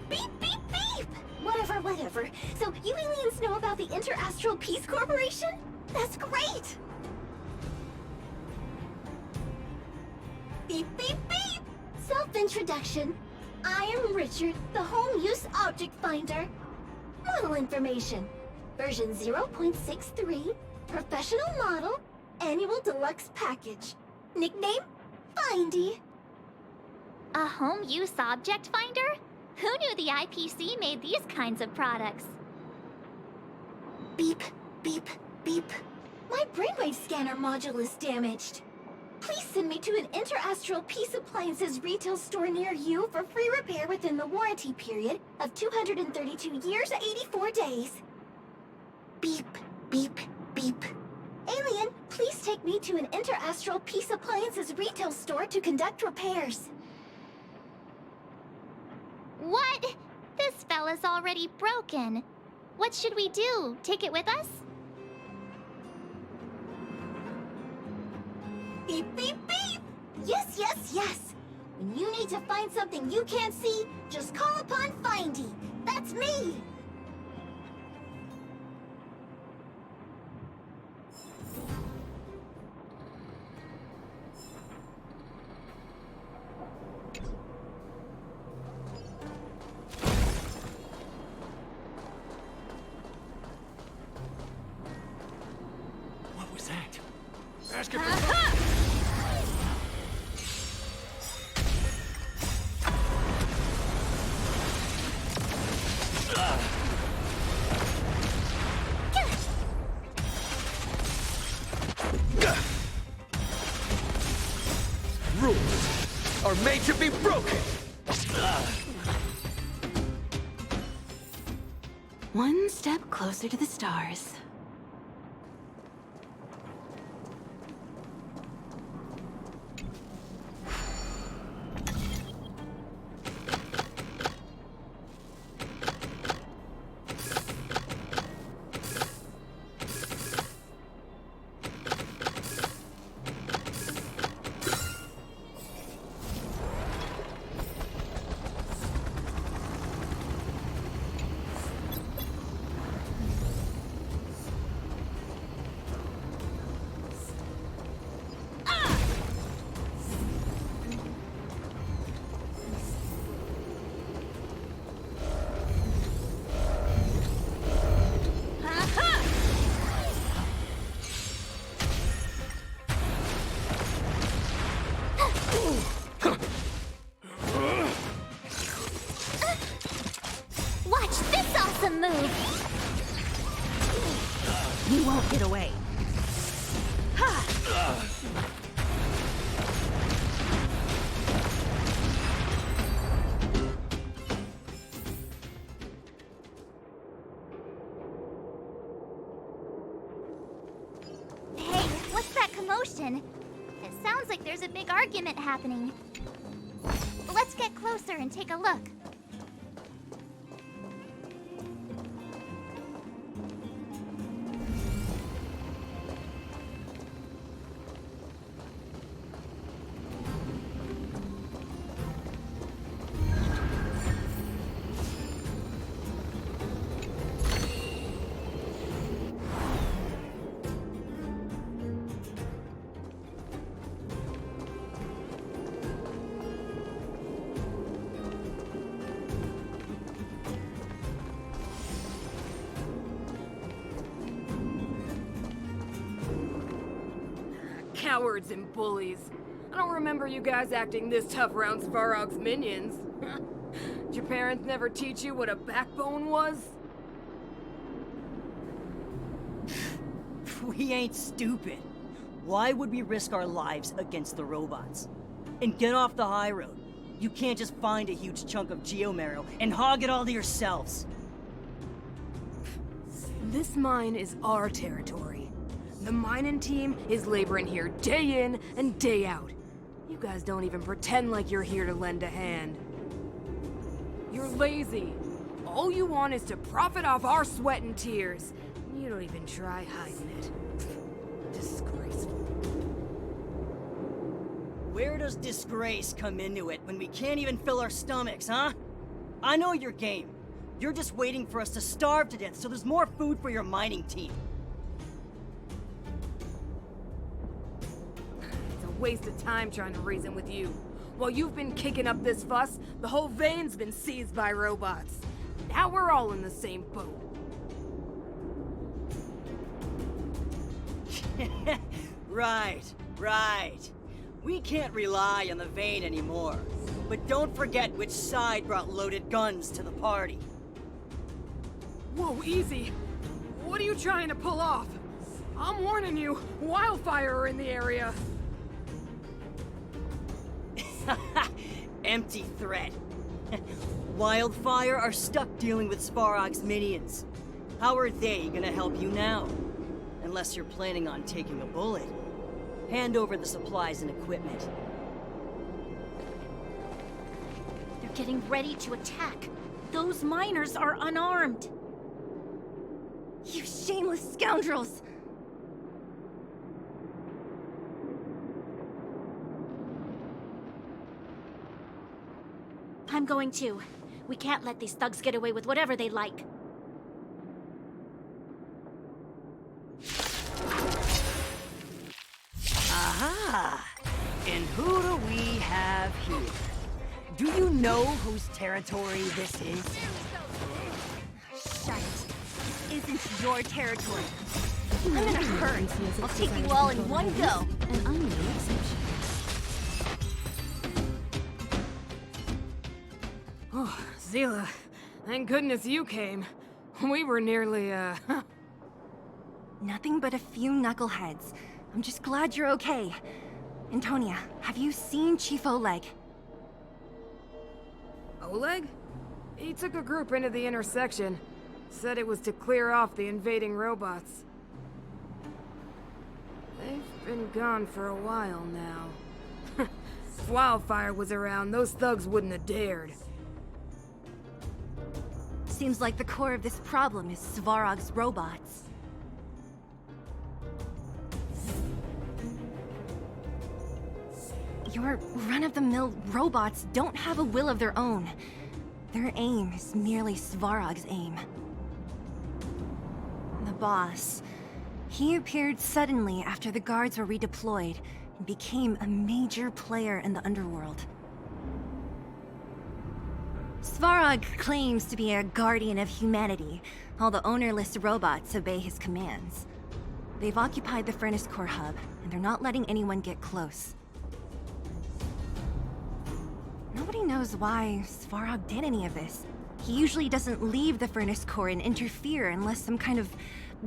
Beep, beep, beep! Whatever, whatever. So you aliens know about the Interastral Peace Corporation? That's great! Beep, beep, beep! Self-introduction. I am Richard, the Home Use Object Finder. Model information. Version 0.63, professional model, annual deluxe package. Nickname? Findy. A home use object finder? Who knew the IPC made these kinds of products? Beep, beep, beep. My brainwave scanner module is damaged. Please send me to an Interastral Peace Appliances retail store near you for free repair within the warranty period of 232 years, 84 days. Beep, beep, beep. Alien, please take me to an Interastral Peace Appliances retail store to conduct repairs. What? This fella's already broken. What should we do? Take it with us? Beep, beep, beep! Yes, yes, yes! When you need to find something you can't see, just call upon Findy. That's me! What was that? Ask it Rules are made to be broken! One step closer to the stars. Watch this awesome move! You won't get away. Hey, what's that commotion? It sounds like there's a big argument happening. Let's get closer and take a look. Cowards and bullies. I don't remember you guys acting this tough around Svarog's minions. Did your parents never teach you what a backbone was? We ain't stupid. Why would we risk our lives against the robots? And get off the high road. You can't just find a huge chunk of geomarrow and hog it all to yourselves. This mine is our territory. The mining team is laboring here day in and day out. You guys don't even pretend like you're here to lend a hand. You're lazy. All you want is to profit off our sweat and tears. You don't even try hiding it. Disgraceful. Where does disgrace come into it when we can't even fill our stomachs, huh? I know your game. You're just waiting for us to starve to death so there's more food for your mining team. It's a waste of time trying to reason with you. While you've been kicking up this fuss, the whole vein's been seized by robots. Now we're all in the same boat. Right. We can't rely on the vein anymore. But don't forget which side brought loaded guns to the party. Whoa, easy. What are you trying to pull off? I'm warning you, wildfire are in the area. Empty threat. Wildfire are stuck dealing with Svarog's minions. How are they gonna help you now? Unless you're planning on taking a bullet. Hand over the supplies and equipment. They're getting ready to attack. Those miners are unarmed. You shameless scoundrels! I'm going too. We can't let these thugs get away with whatever they like. Aha! And who do we have here? Do you know whose territory this is? Shut it. This isn't your territory. I'm in a hurry. I'll take you all in one go. And I'm no exception. Oh, Zila, thank goodness you came. We were nearly, Nothing but a few knuckleheads. I'm just glad you're okay. Antonia, have you seen Chief Oleg? Oleg? He took a group into the intersection. Said it was to clear off the invading robots. They've been gone for a while now. If Wildfire was around, those thugs wouldn't have dared. Seems like the core of this problem is Svarog's robots. Your run-of-the-mill robots don't have a will of their own. Their aim is merely Svarog's aim. The boss, he appeared suddenly after the guards were redeployed and became a major player in the underworld. Svarog claims to be a guardian of humanity. All the ownerless robots obey his commands. They've occupied the Furnace Core hub, and they're not letting anyone get close. Nobody knows why Svarog did any of this. He usually doesn't leave the Furnace Core and interfere unless some kind of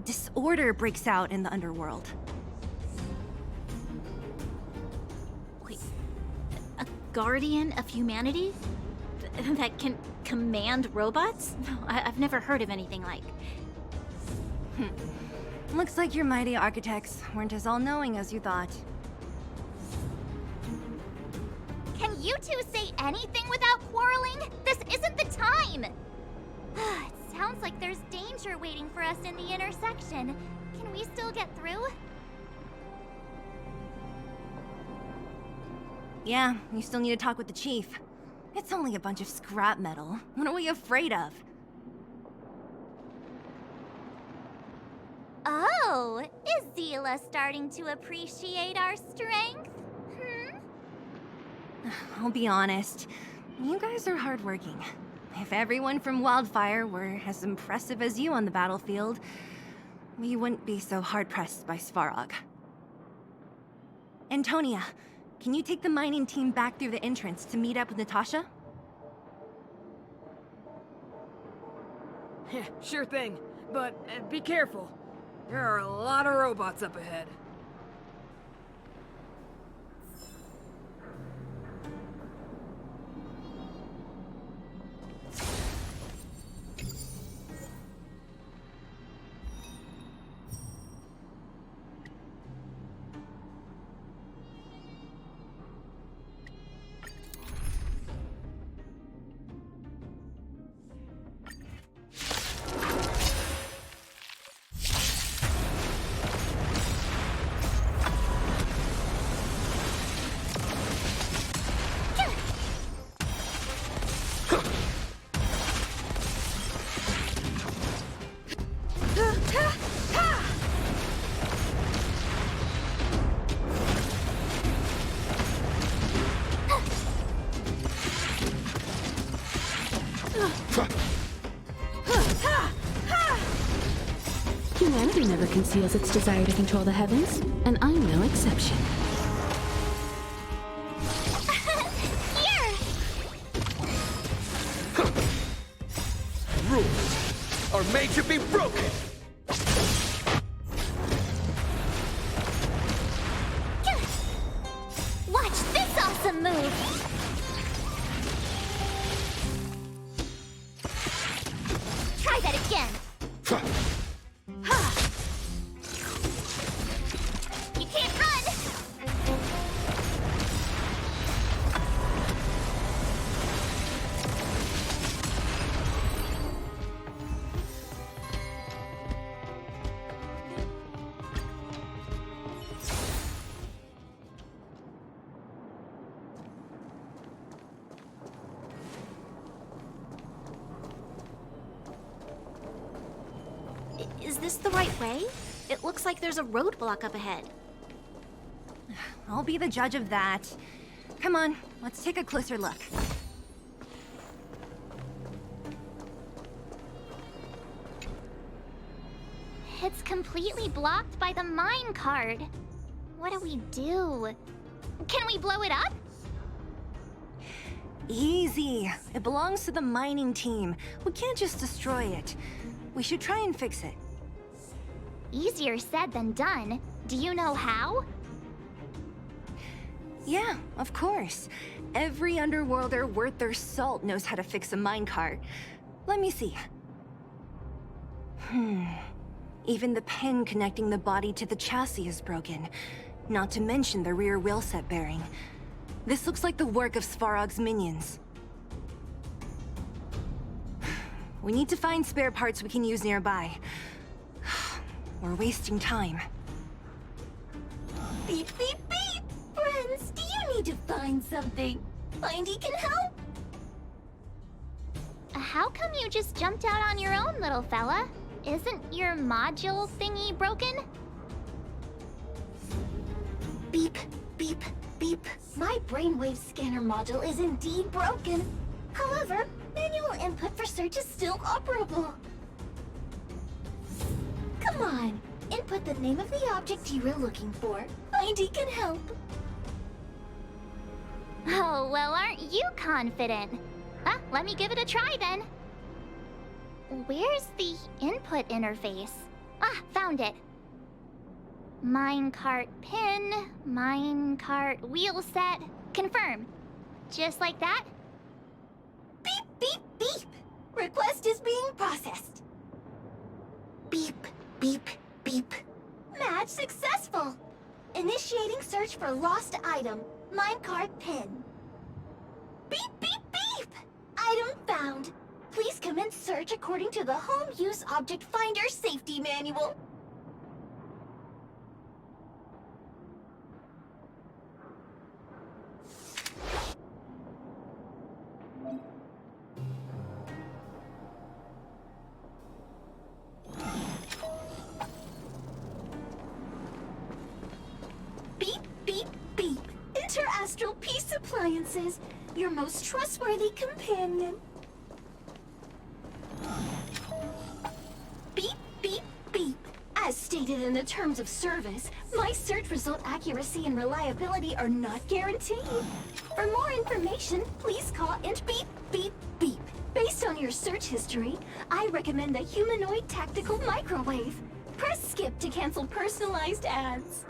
disorder breaks out in the underworld. Wait, a guardian of humanity? That can command robots? No, I've never heard of anything like. Looks like your mighty architects weren't as all-knowing as you thought. Can you two say anything without quarreling? This isn't the time! It sounds like there's danger waiting for us in the intersection. Can we still get through? Yeah, you still need to talk with the chief. It's only a bunch of scrap metal. What are we afraid of? Oh, is Zila starting to appreciate our strength? I'll be honest. You guys are hardworking. If everyone from Wildfire were as impressive as you on the battlefield, we wouldn't be so hard-pressed by Svarog. Antonia, can you take the mining team back through the entrance to meet up with Natasha? Yeah, sure thing. But be careful. There are a lot of robots up ahead. Humanity never conceals its desire to control the heavens, and I'm no exception. Here! Rules are made to be broken! Watch this awesome move! Try that again! You can't run! Is this the right way? It looks like there's a roadblock up ahead. I'll be the judge of that. Come on, let's take a closer look. It's completely blocked by the mine card. What do we do? Can we blow it up? Easy. It belongs to the mining team. We can't just destroy it. We should try and fix it. Easier said than done. Do you know how? Yeah, of course. Every underworlder worth their salt knows how to fix a minecart. Let me see. Even the pin connecting the body to the chassis is broken. Not to mention the rear wheel set bearing. This looks like the work of Svarog's minions. We need to find spare parts we can use nearby. We're wasting time. Beep, beep, beep! Friends, do you need to find something? Findy can help? How come you just jumped out on your own, little fella? Isn't your module thingy broken? Beep, beep, beep. My brainwave scanner module is indeed broken. However, manual input for search is still operable. Come on, input the name of the object you were looking for. Findy can help. Oh, well, aren't you confident? Let me give it a try then. Where's the input interface? Found it. Minecart pin, minecart wheel set, confirm. Just like that? Beep, beep, beep. Request is being processed. Beep, beep, beep. Match successful. Initiating search for lost item, minecart pin. Beep, beep, beep. Item found. Please commence search according to the Home Use Object Finder Safety Manual. Beep, beep, beep. Interastral Peace Appliances, your most trustworthy companion. Beep, beep, beep. As stated in the terms of service, my search result accuracy and reliability are not guaranteed. For more information, please call and beep, beep, beep. Based on your search history, I recommend the humanoid tactical microwave. Press skip to cancel personalized ads.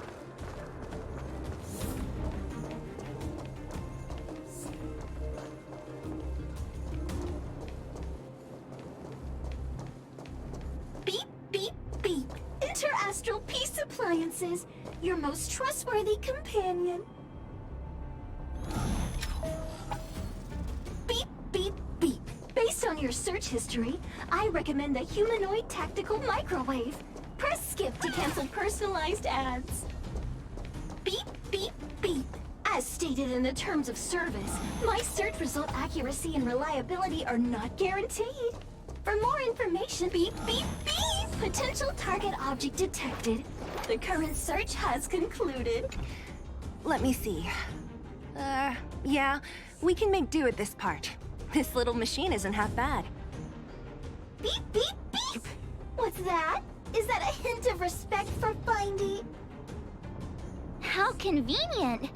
Beep, beep, beep. Interastral Peace Appliances, your most trustworthy companion. Beep, beep, beep. Based on your search history, I recommend the humanoid tactical microwave. Press skip to cancel personalized ads. Beep, beep, beep. As stated in the terms of service, my search result accuracy and reliability are not guaranteed. For more information, beep, beep, beep. Potential target object detected. The current search has concluded. Let me see. Yeah, we can make do with this part. This little machine isn't half bad. Beep, beep, beep! What's that? Is that a hint of respect for Findy? How convenient.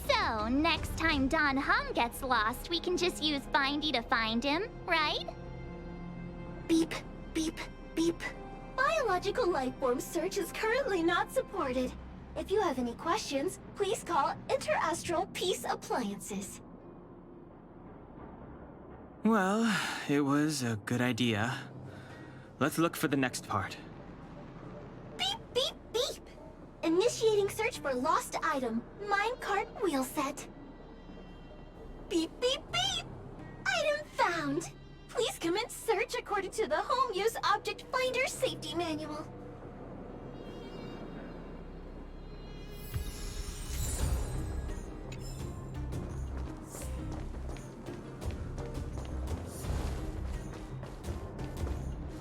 So, next time Don Hum gets lost, we can just use Findy to find him, right? Beep, beep, beep. Biological life form search is currently not supported. If you have any questions, please call Interastral Peace Appliances. Well, it was a good idea. Let's look for the next part. Beep, beep, beep! Initiating search for lost item, minecart wheel set. Beep, beep, beep! Item found! Please commence search according to the Home Use Object Finder Safety Manual.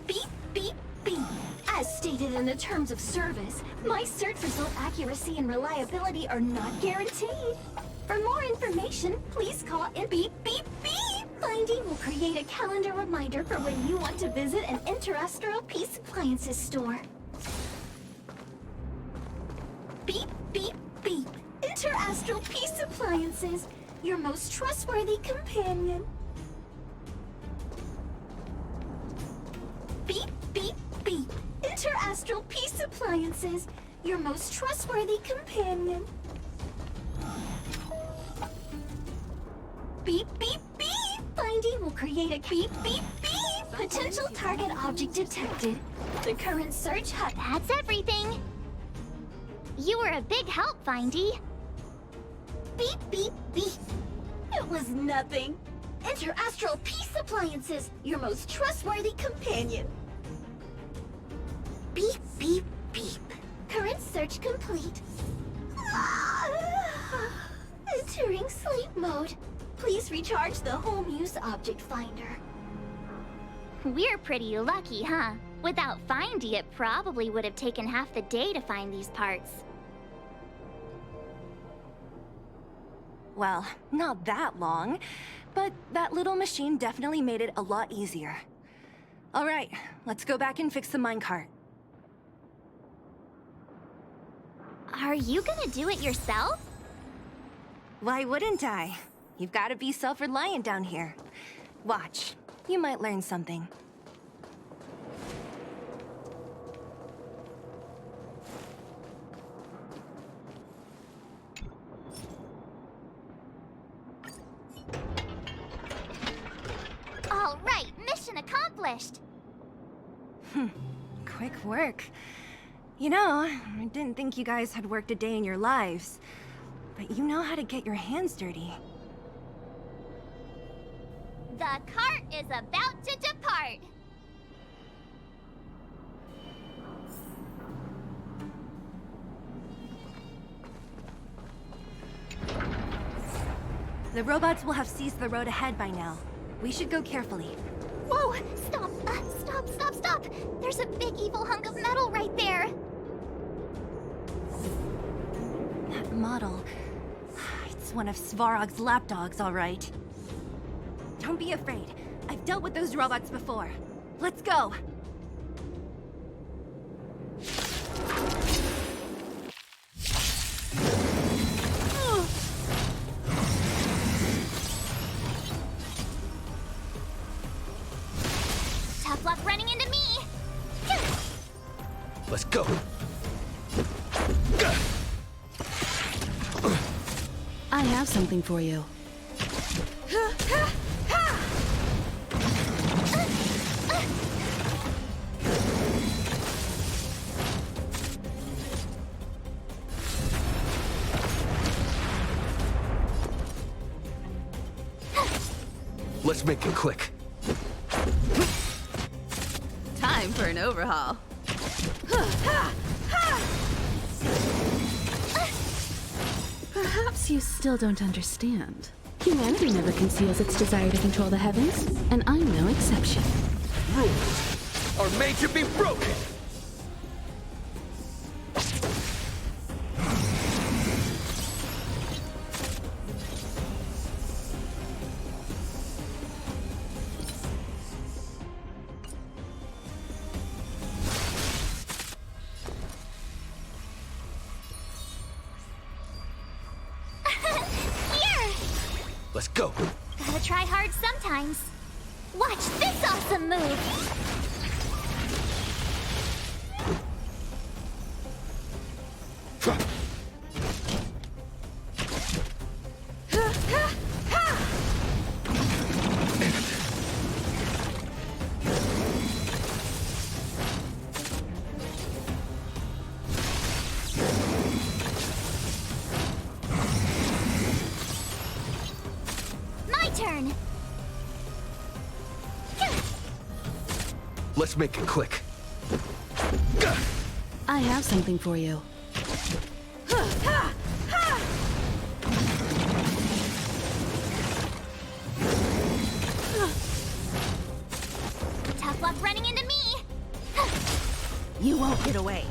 Beep, beep, beep. As stated in the terms of service, my search result accuracy and reliability are not guaranteed. For more information, please call in beep, beep, beep. Findy will create a calendar reminder for when you want to visit an Interastral Peace Appliances store. Beep, beep, beep. Interastral Peace Appliances, your most trustworthy companion. Beep, beep, beep. Interastral Peace Appliances, your most trustworthy companion. Beep, beep, beep. Findy will create a beep, beep, beep. Potential target object detected. The current search hut. That's everything. You were a big help, Findy. Beep, beep, beep. It was nothing. Interastral Peace Appliances, your most trustworthy companion. Beep, beep, beep. Current search complete. Entering sleep mode. Please recharge the Home Use Object Finder. We're pretty lucky, huh? Without Findy, it probably would have taken half the day to find these parts. Well, not that long, but that little machine definitely made it a lot easier. All right, let's go back and fix the minecart. Are you gonna do it yourself? Why wouldn't I? You've got to be self-reliant down here. Watch. You might learn something. All right, mission accomplished. Quick work. You know, I didn't think you guys had worked a day in your lives. But you know how to get your hands dirty. The cart is about to depart. The robots will have seized the road ahead by now. We should go carefully. Whoa! Stop! Stop! Stop! Stop! There's a big evil hunk of metal right there! That model... It's one of Svarog's lapdogs, all right. Don't be afraid. I've dealt with those robots before. Let's go! Tough luck running into me! Let's go. I have something for you. Let's make it quick. Time for an overhaul. Perhaps you still don't understand. Humanity never conceals its desire to control the heavens, and I'm no exception. Rules are made to be broken! Let's go. Gotta try hard sometimes. Watch this awesome move! My turn! Let's make it quick. I have something for you. Tough luck running into me! You won't get away.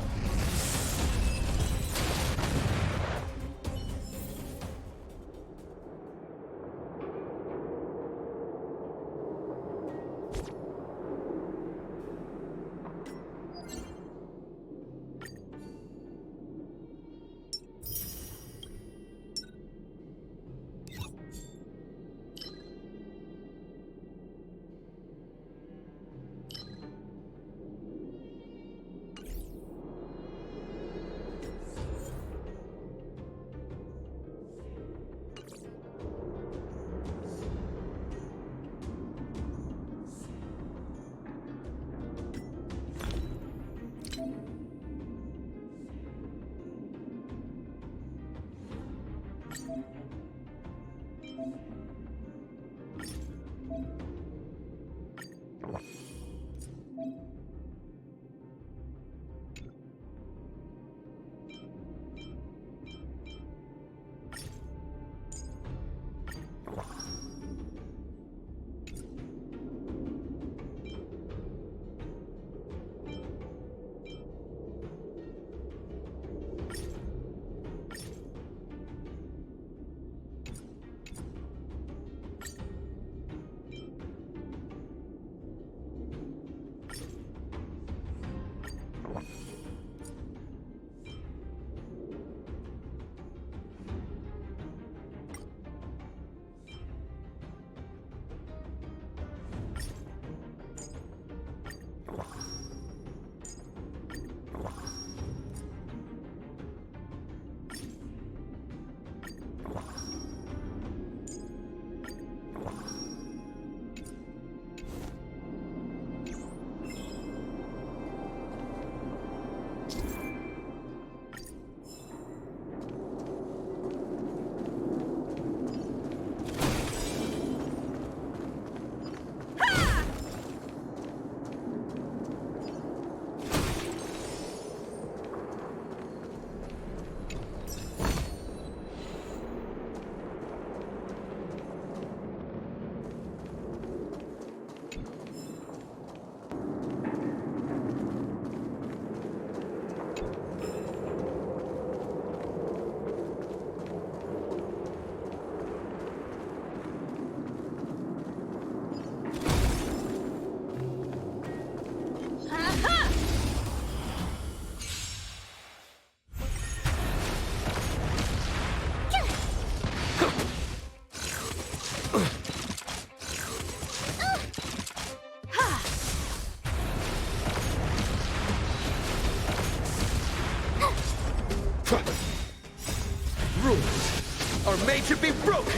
Rules are made to be broken!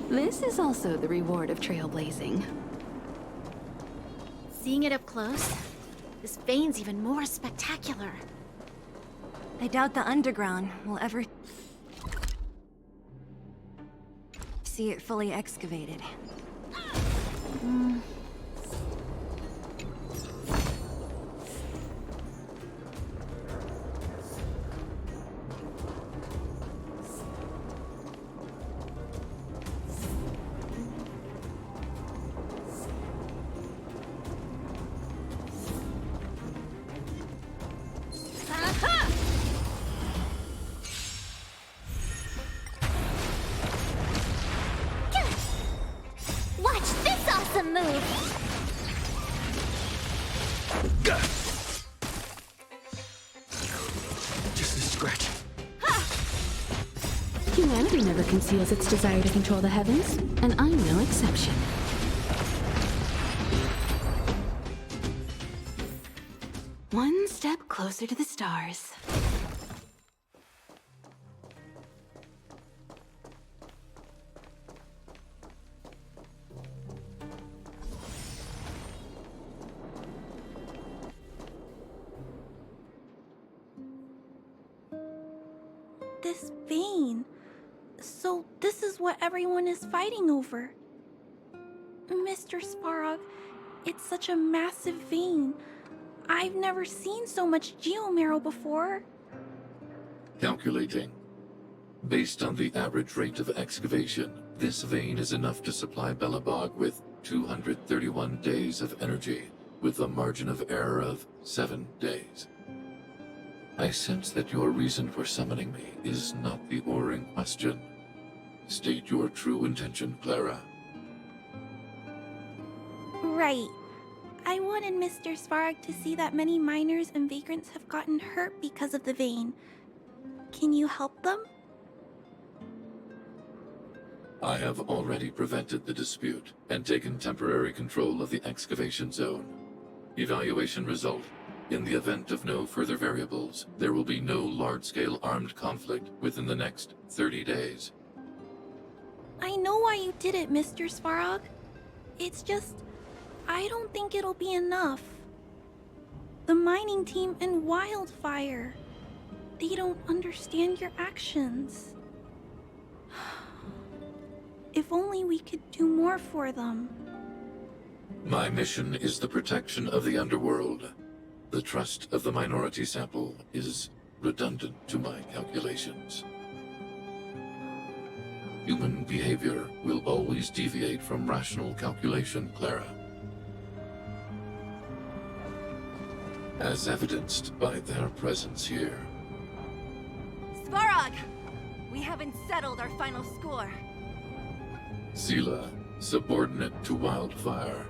This is also the reward of trailblazing. Seeing it up close, this vein's even more spectacular. I doubt the underground will ever see it fully excavated. Watch this awesome move! Humanity never conceals its desire to control the heavens, and I'm no exception. One step closer to the stars. This vein. So this is what everyone is fighting over. Mr. Svarog, it's such a massive vein. I've never seen so much geomarrow before. Calculating. Based on the average rate of excavation, this vein is enough to supply Belobog with 231 days of energy, with a margin of error of 7 days. I sense that your reason for summoning me is not the ore in question. State your true intention, Clara. Right. I wanted Mr. Svarog to see that many miners and vagrants have gotten hurt because of the vein. Can you help them? I have already prevented the dispute and taken temporary control of the excavation zone. Evaluation result. In the event of no further variables, there will be no large-scale armed conflict within the next 30 days. I know why you did it, Mr. Svarog. It's just, I don't think it'll be enough. The mining team and Wildfire, they don't understand your actions. If only we could do more for them. My mission is the protection of the underworld. The trust of the minority sample is redundant to my calculations. Human behavior will always deviate from rational calculation, Clara. As evidenced by their presence here. Svarog! We haven't settled our final score. Sela, subordinate to Wildfire.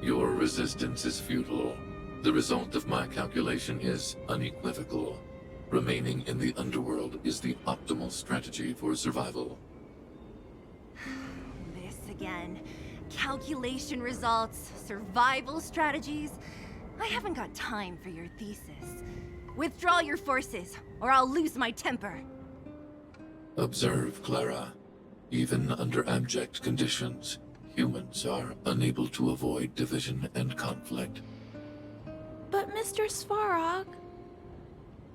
Your resistance is futile. The result of my calculation is unequivocal. Remaining in the underworld is the optimal strategy for survival. This again. Calculation results, survival strategies. I haven't got time for your thesis. Withdraw your forces, or I'll lose my temper. Observe, Clara. Even under abject conditions, humans are unable to avoid division and conflict. But Mr. Svarog...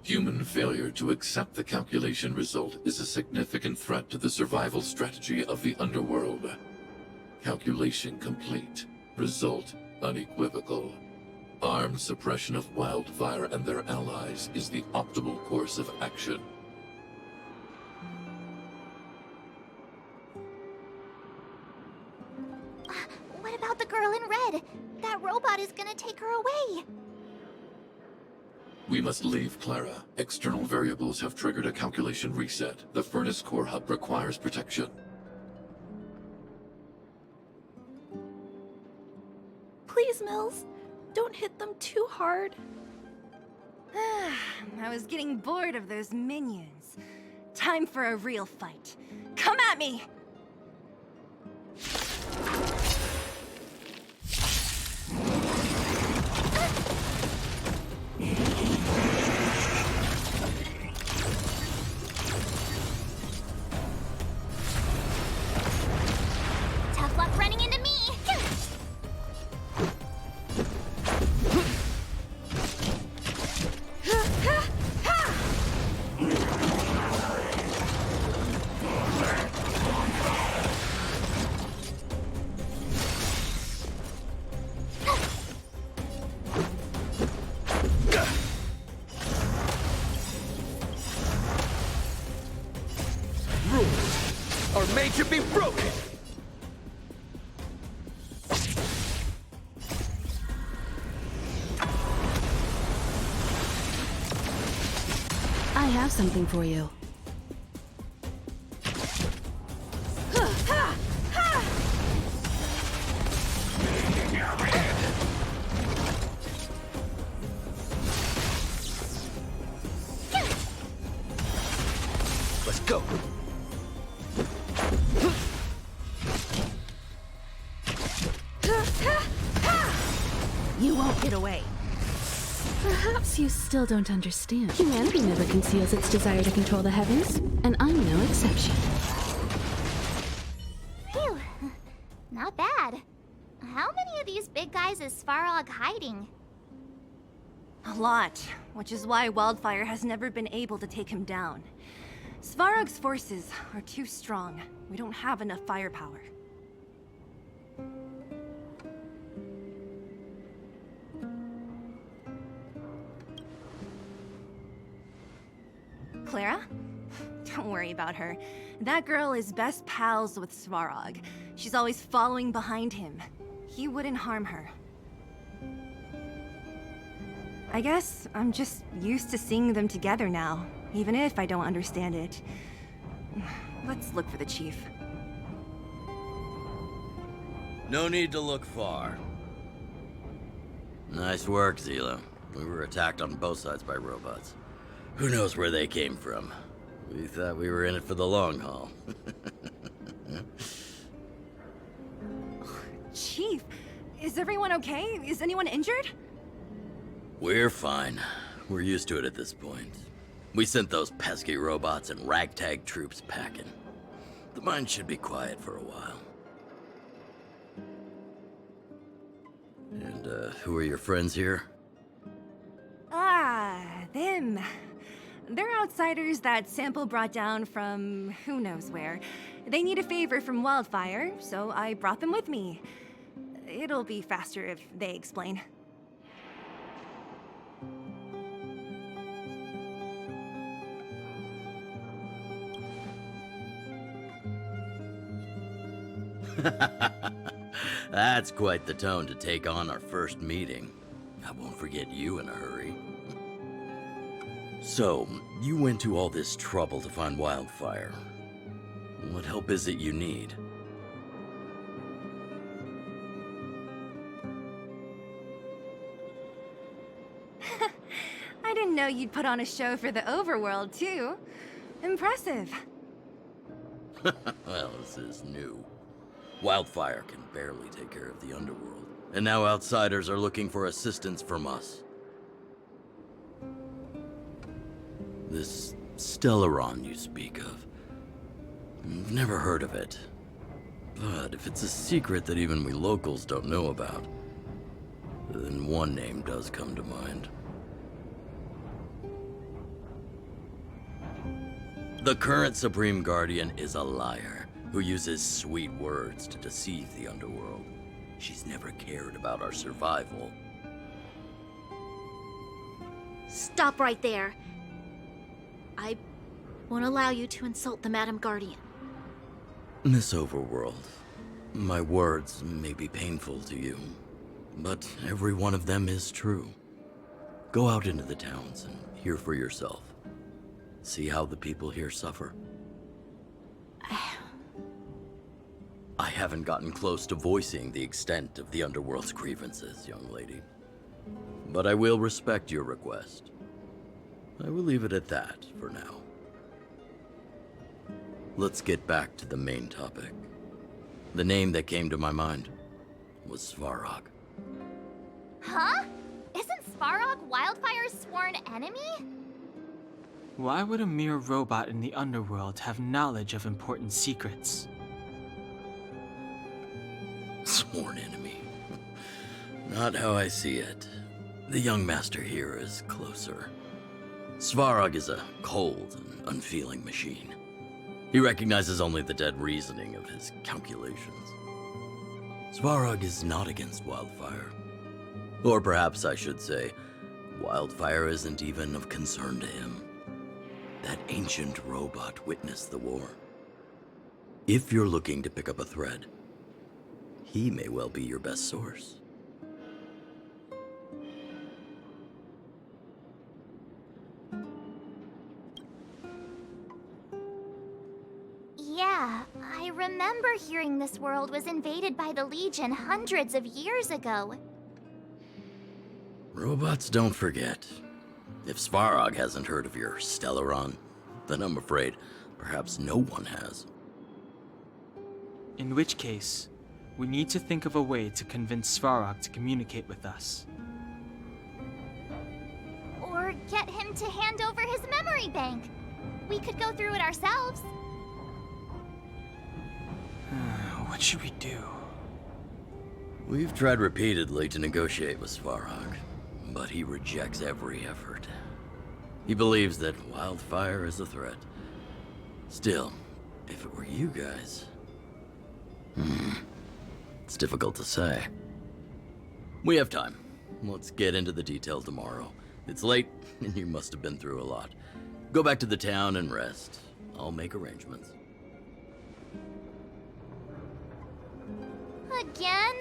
Human failure to accept the calculation result is a significant threat to the survival strategy of the underworld. Calculation complete. Result unequivocal. Armed suppression of Wildfire and their allies is the optimal course of action. What about the girl in red? That robot is gonna take her away. We must leave, Clara. External variables have triggered a calculation reset. The furnace core hub requires protection. Please, Mills, don't hit them too hard. I was getting bored of those minions. Time for a real fight. Come at me! Tough luck running into me. Rules are made to be broken. I have something for you. Let's go. You won't get away. Perhaps you still don't understand. Humanity never conceals its desire to control the heavens, and I'm no exception. Phew. Not bad. How many of these big guys is Svarog hiding? A lot, which is why Wildfire has never been able to take him down. Svarog's forces are too strong. We don't have enough firepower. Clara? Don't worry about her. That girl is best pals with Svarog. She's always following behind him. He wouldn't harm her. I guess I'm just used to seeing them together now, even if I don't understand it. Let's look for the chief. No need to look far. Nice work, Zila. We were attacked on both sides by robots. Who knows where they came from? We thought we were in it for the long haul. Chief, is everyone okay? Is anyone injured? We're fine. We're used to it at this point. We sent those pesky robots and ragtag troops packing. The mine should be quiet for a while. And, who are your friends here? Ah, them. They're outsiders that Sample brought down from who knows where. They need a favor from Wildfire, so I brought them with me. It'll be faster if they explain. That's quite the tone to take on our first meeting. I won't forget you in a hurry. So, you went to all this trouble to find Wildfire. What help is it you need? I didn't know you'd put on a show for the overworld, too. Impressive. Well, this is new. Wildfire can barely take care of the underworld, and now outsiders are looking for assistance from us. This Stellaron you speak of, I've never heard of it. But if it's a secret that even we locals don't know about, then one name does come to mind. The current Supreme Guardian is a liar who uses sweet words to deceive the underworld. She's never cared about our survival. Stop right there. I won't allow you to insult the Madam Guardian. Miss Overworld, my words may be painful to you, but every one of them is true. Go out into the towns and hear for yourself. See how the people here suffer. I haven't gotten close to voicing the extent of the underworld's grievances, young lady. But I will respect your request. I will leave it at that for now. Let's get back to the main topic. The name that came to my mind was Svarog. Huh? Isn't Svarog Wildfire's sworn enemy? Why would a mere robot in the underworld have knowledge of important secrets? Sworn enemy. Not how I see it. The young master here is closer. Svarog is a cold and unfeeling machine. He recognizes only the dead reasoning of his calculations. Svarog is not against Wildfire. Or perhaps I should say, Wildfire isn't even of concern to him. That ancient robot witnessed the war. If you're looking to pick up a thread, he may well be your best source. Yeah, I remember hearing this world was invaded by the Legion hundreds of years ago. Robots don't forget. If Svarog hasn't heard of your Stellaron, then I'm afraid perhaps no one has. In which case, We need to think of a way to convince Svarog to communicate with us. Or get him to hand over his memory bank. We could go through it ourselves. What should we do? We've tried repeatedly to negotiate with Svarog, but he rejects every effort. He believes that wildfire is a threat. Still, if it were you guys... It's difficult to say. We have time. Let's get into the details tomorrow. It's late, and you must have been through a lot. Go back to the town and rest. I'll make arrangements. Again?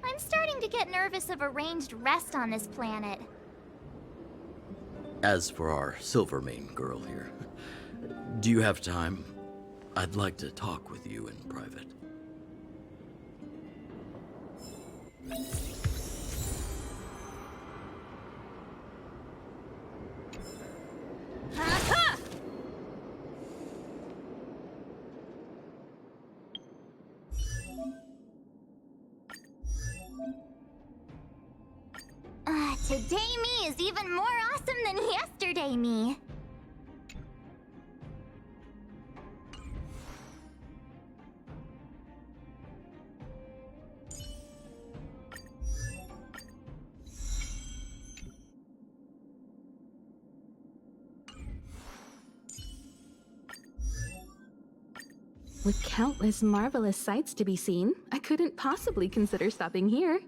I'm starting to get nervous of arranged rest on this planet. As for our Silvermane girl here, do you have time? I'd like to talk with you in private. Today me is even more awesome than yesterday me. With countless marvelous sights to be seen, I couldn't possibly consider stopping here.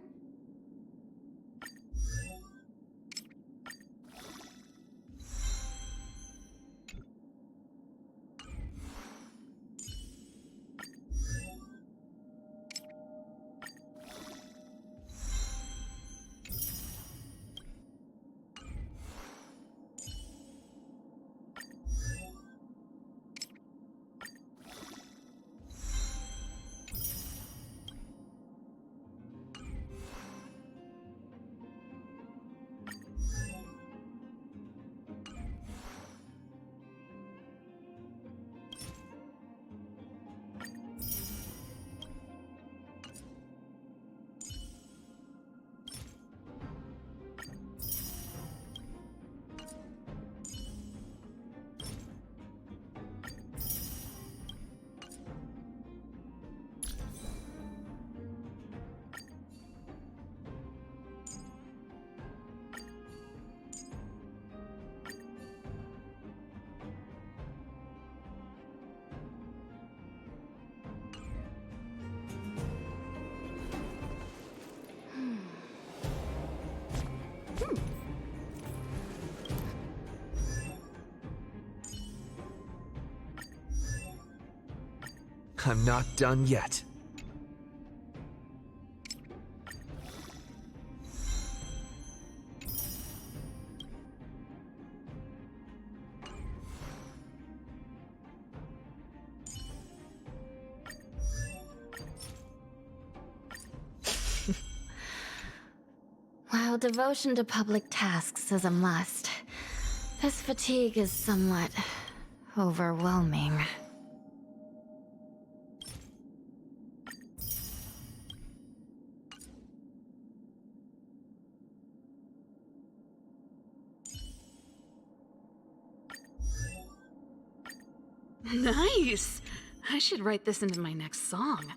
I'm not done yet. While devotion to public tasks is a must, this fatigue is somewhat overwhelming. Nice! I should write this into my next song.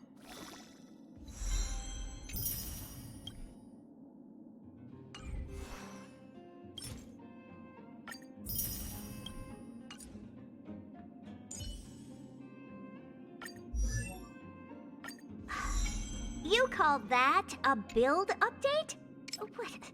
You call that a build update? What?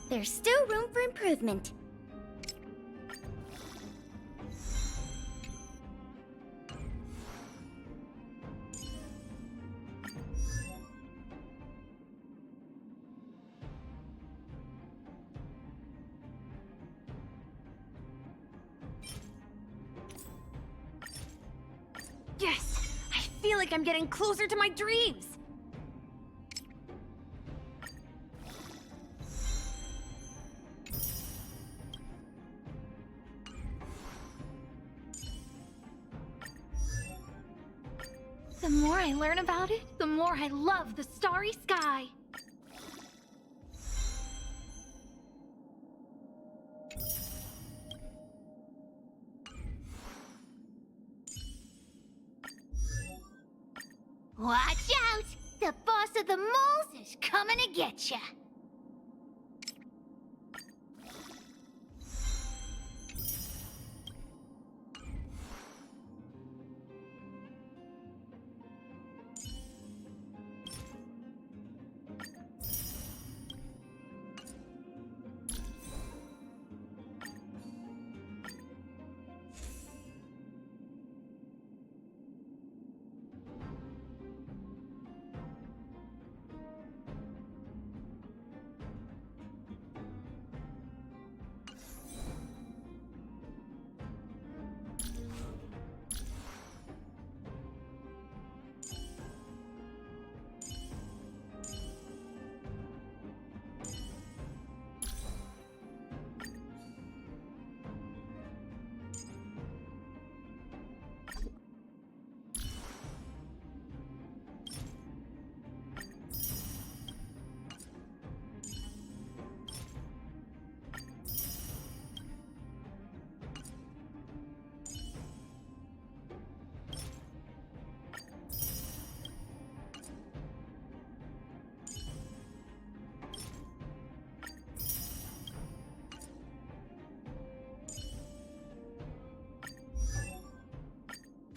There's still room for improvement. Yes! I feel like I'm getting closer to my dreams. The more I learn about it, the more I love the starry sky. Watch out! The boss of the moles is coming to get ya!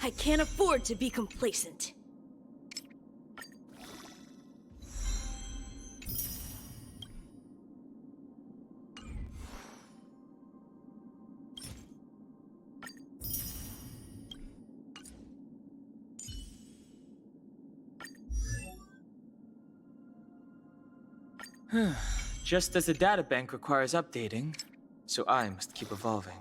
I can't afford to be complacent. Just as the databank requires updating, so I must keep evolving.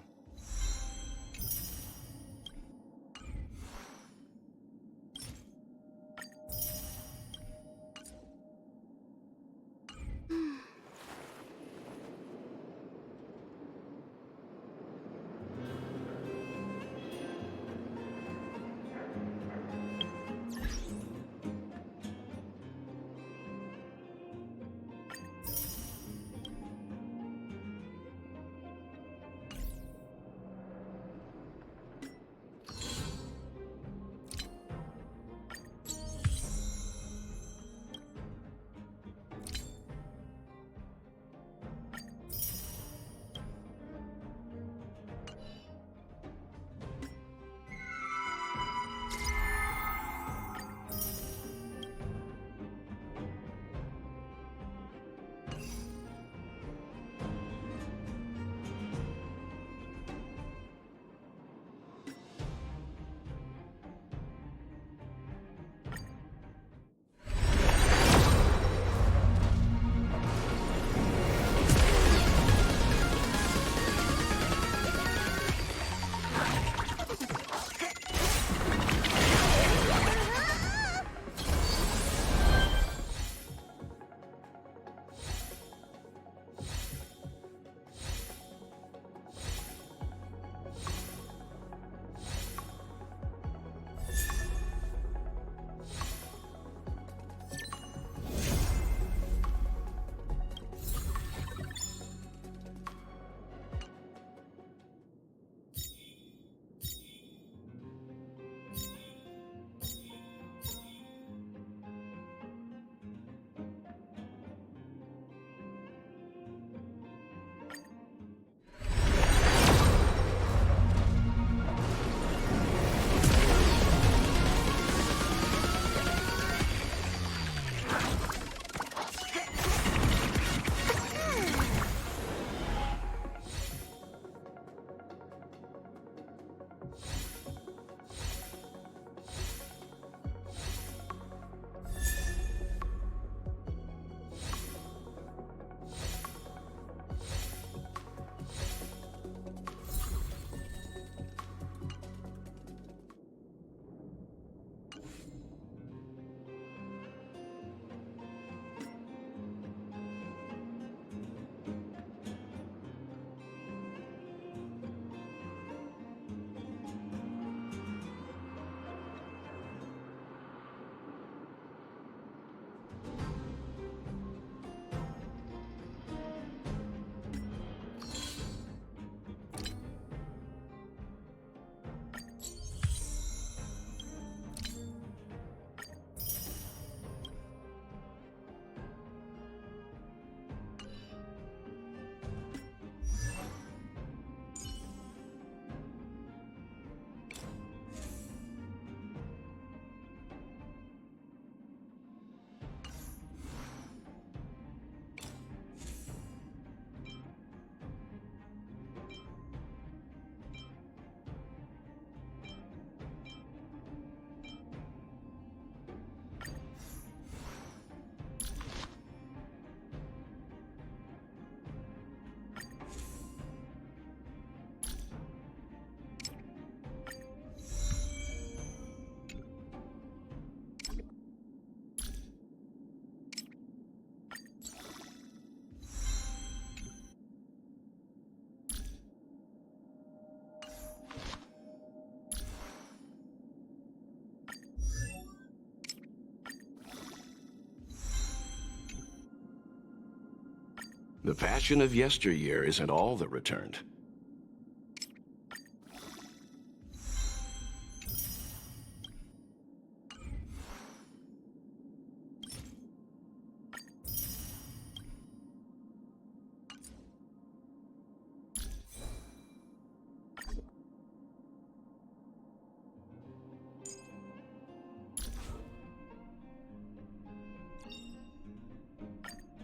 The passion of yesteryear isn't all that returned.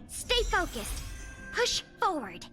Stay focused. Push forward.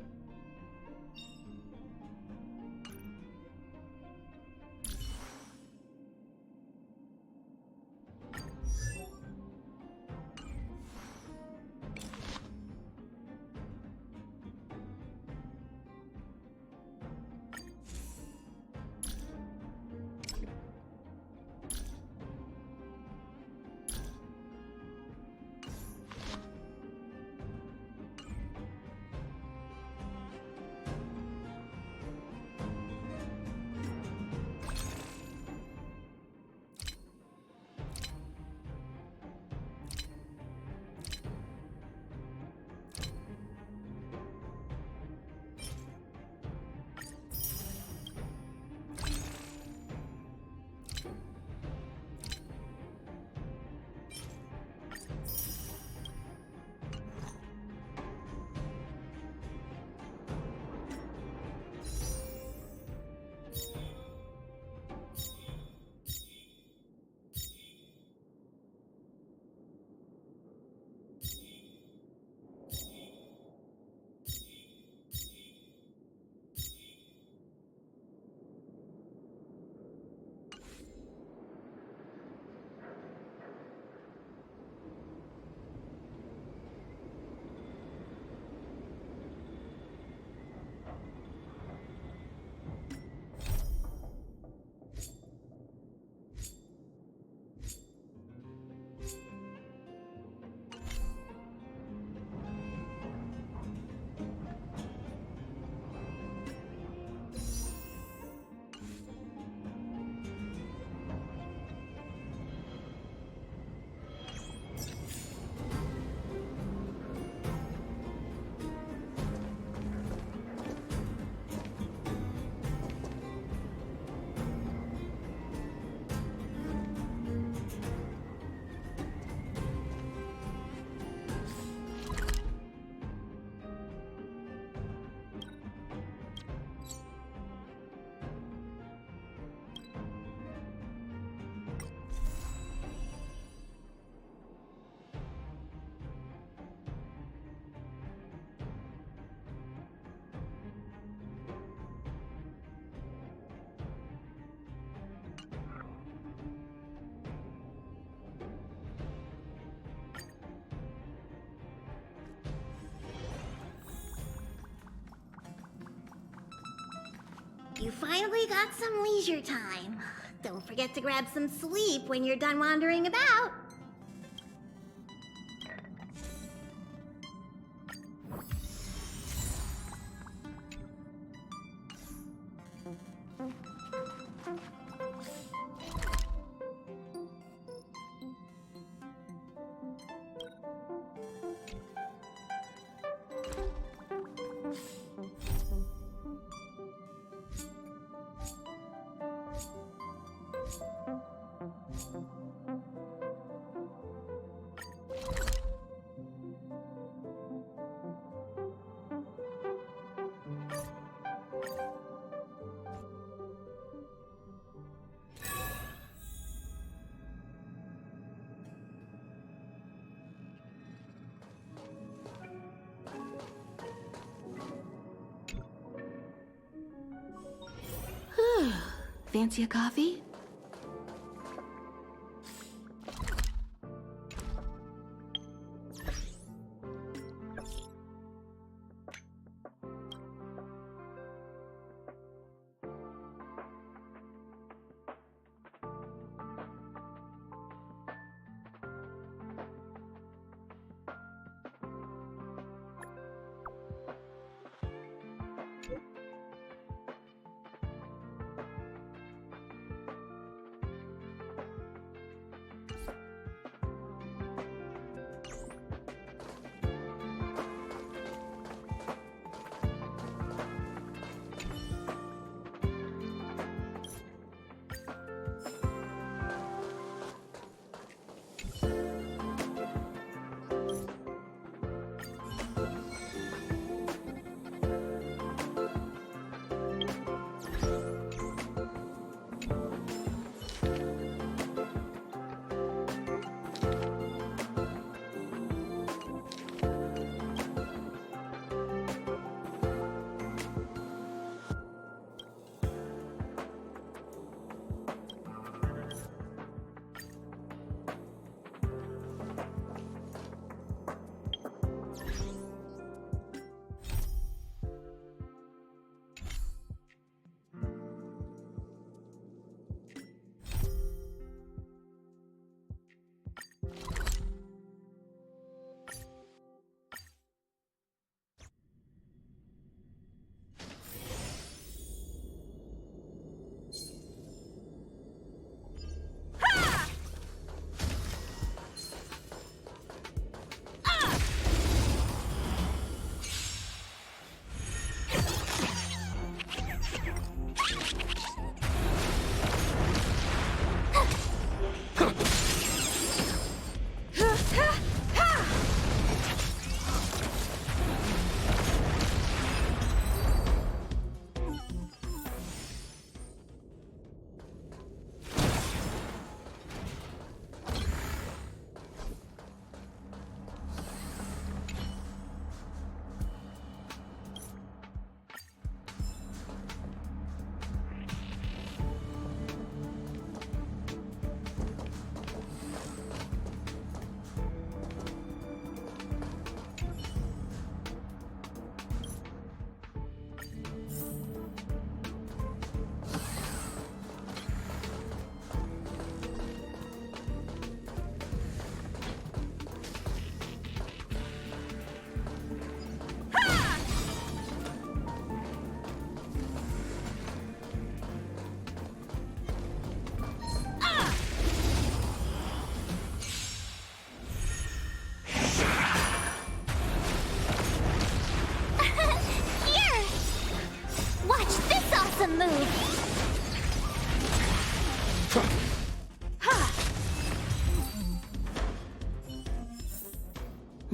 You finally got some leisure time. Don't forget to grab some sleep when you're done wandering about. Fancy a coffee?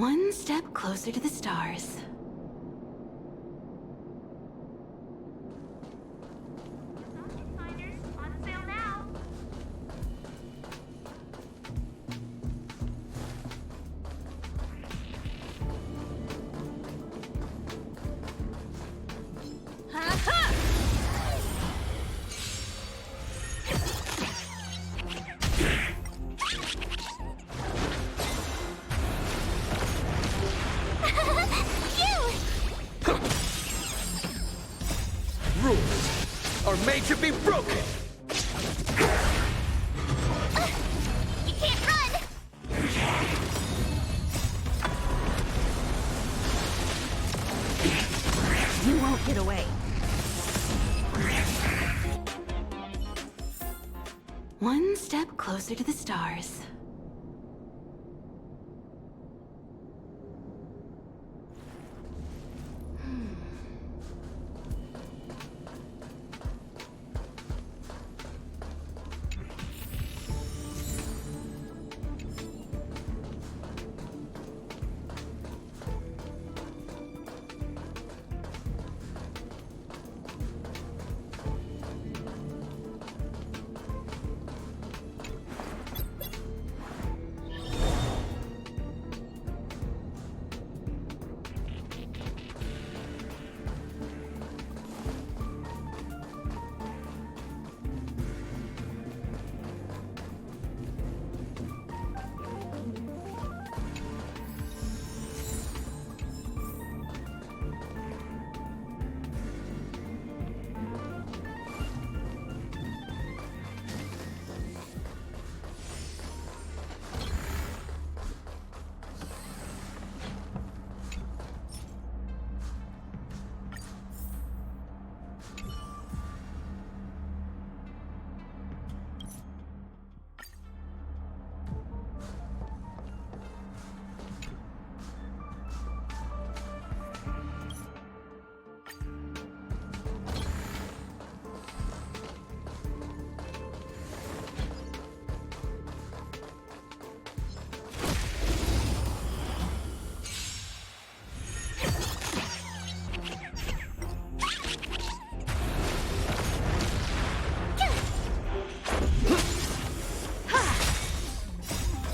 One step closer to the stars. Rules are made to be broken! You can't run! You won't get away. One step closer to the stars.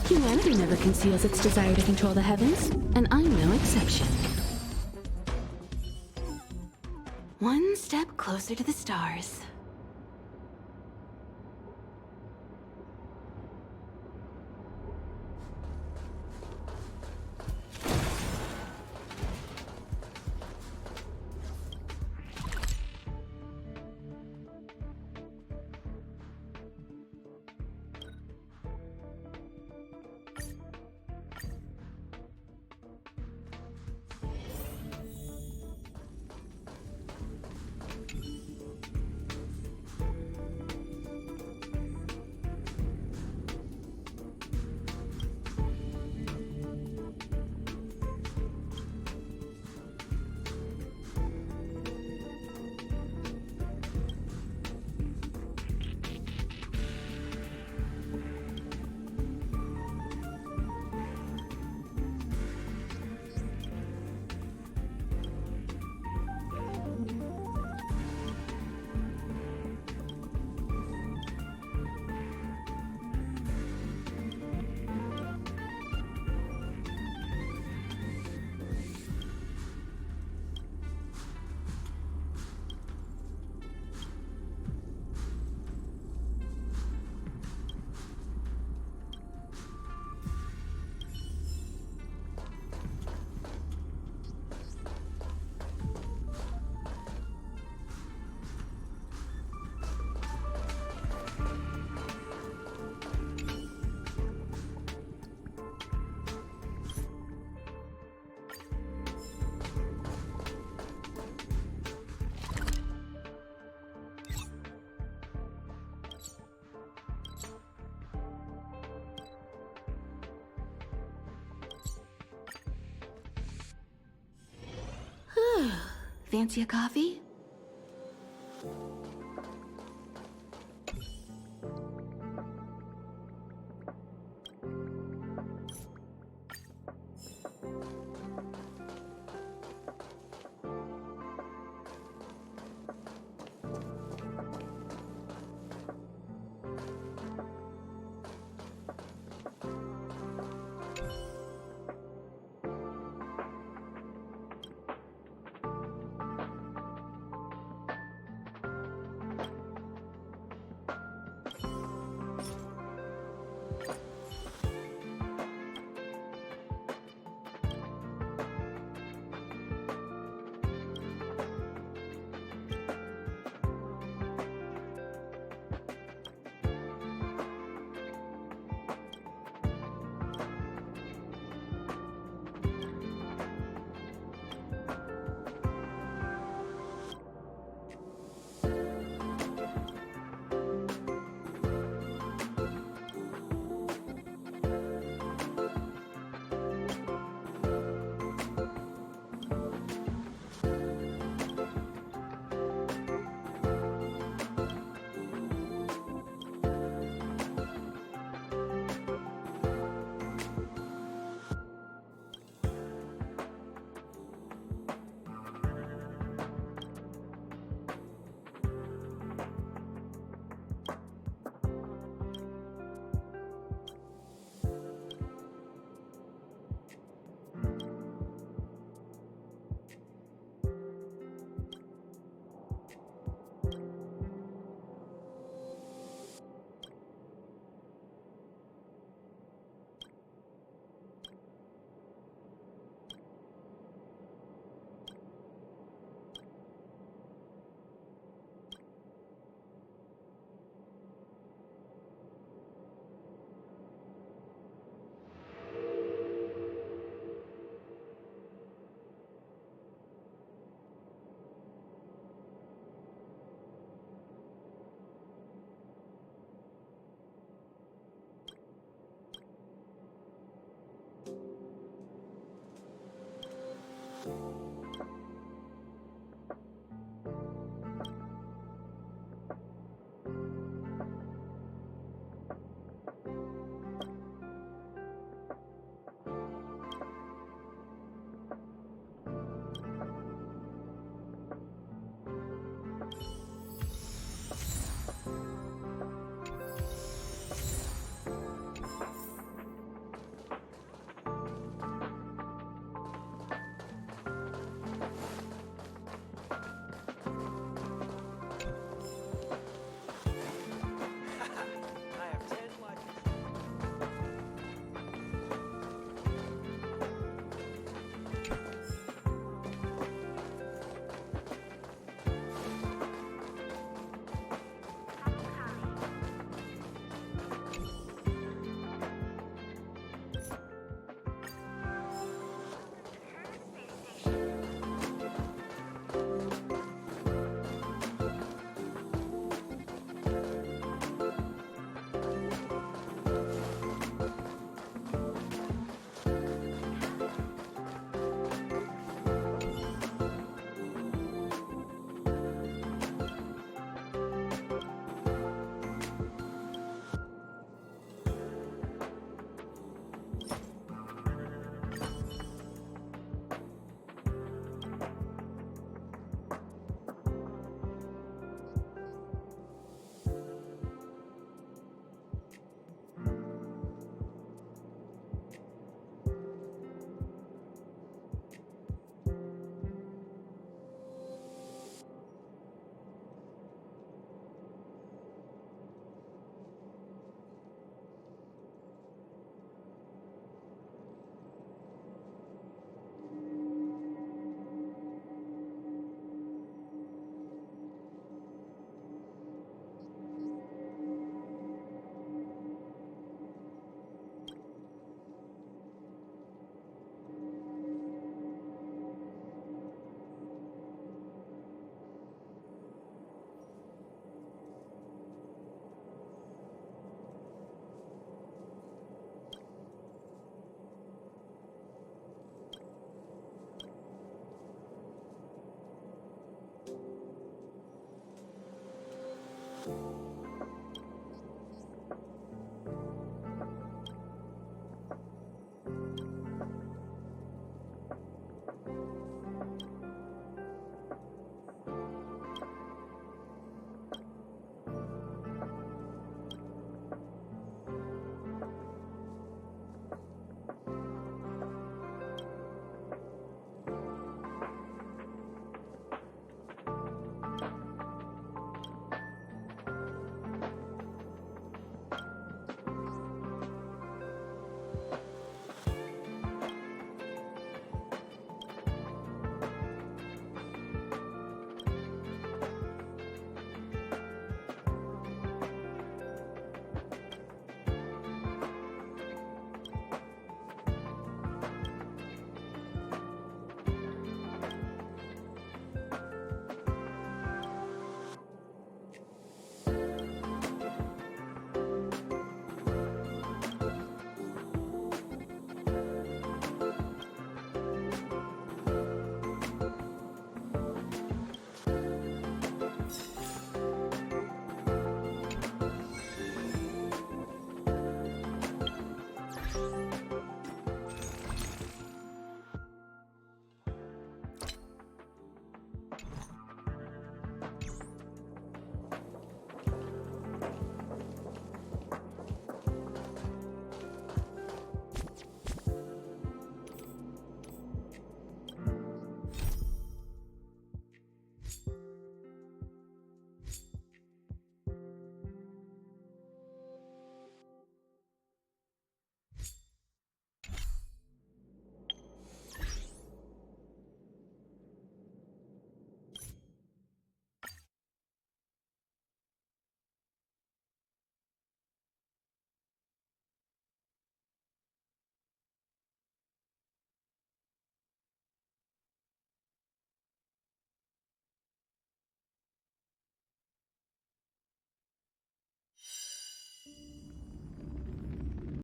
Humanity never conceals its desire to control the heavens, and I'm no exception. One step closer to the stars. Fancy a coffee?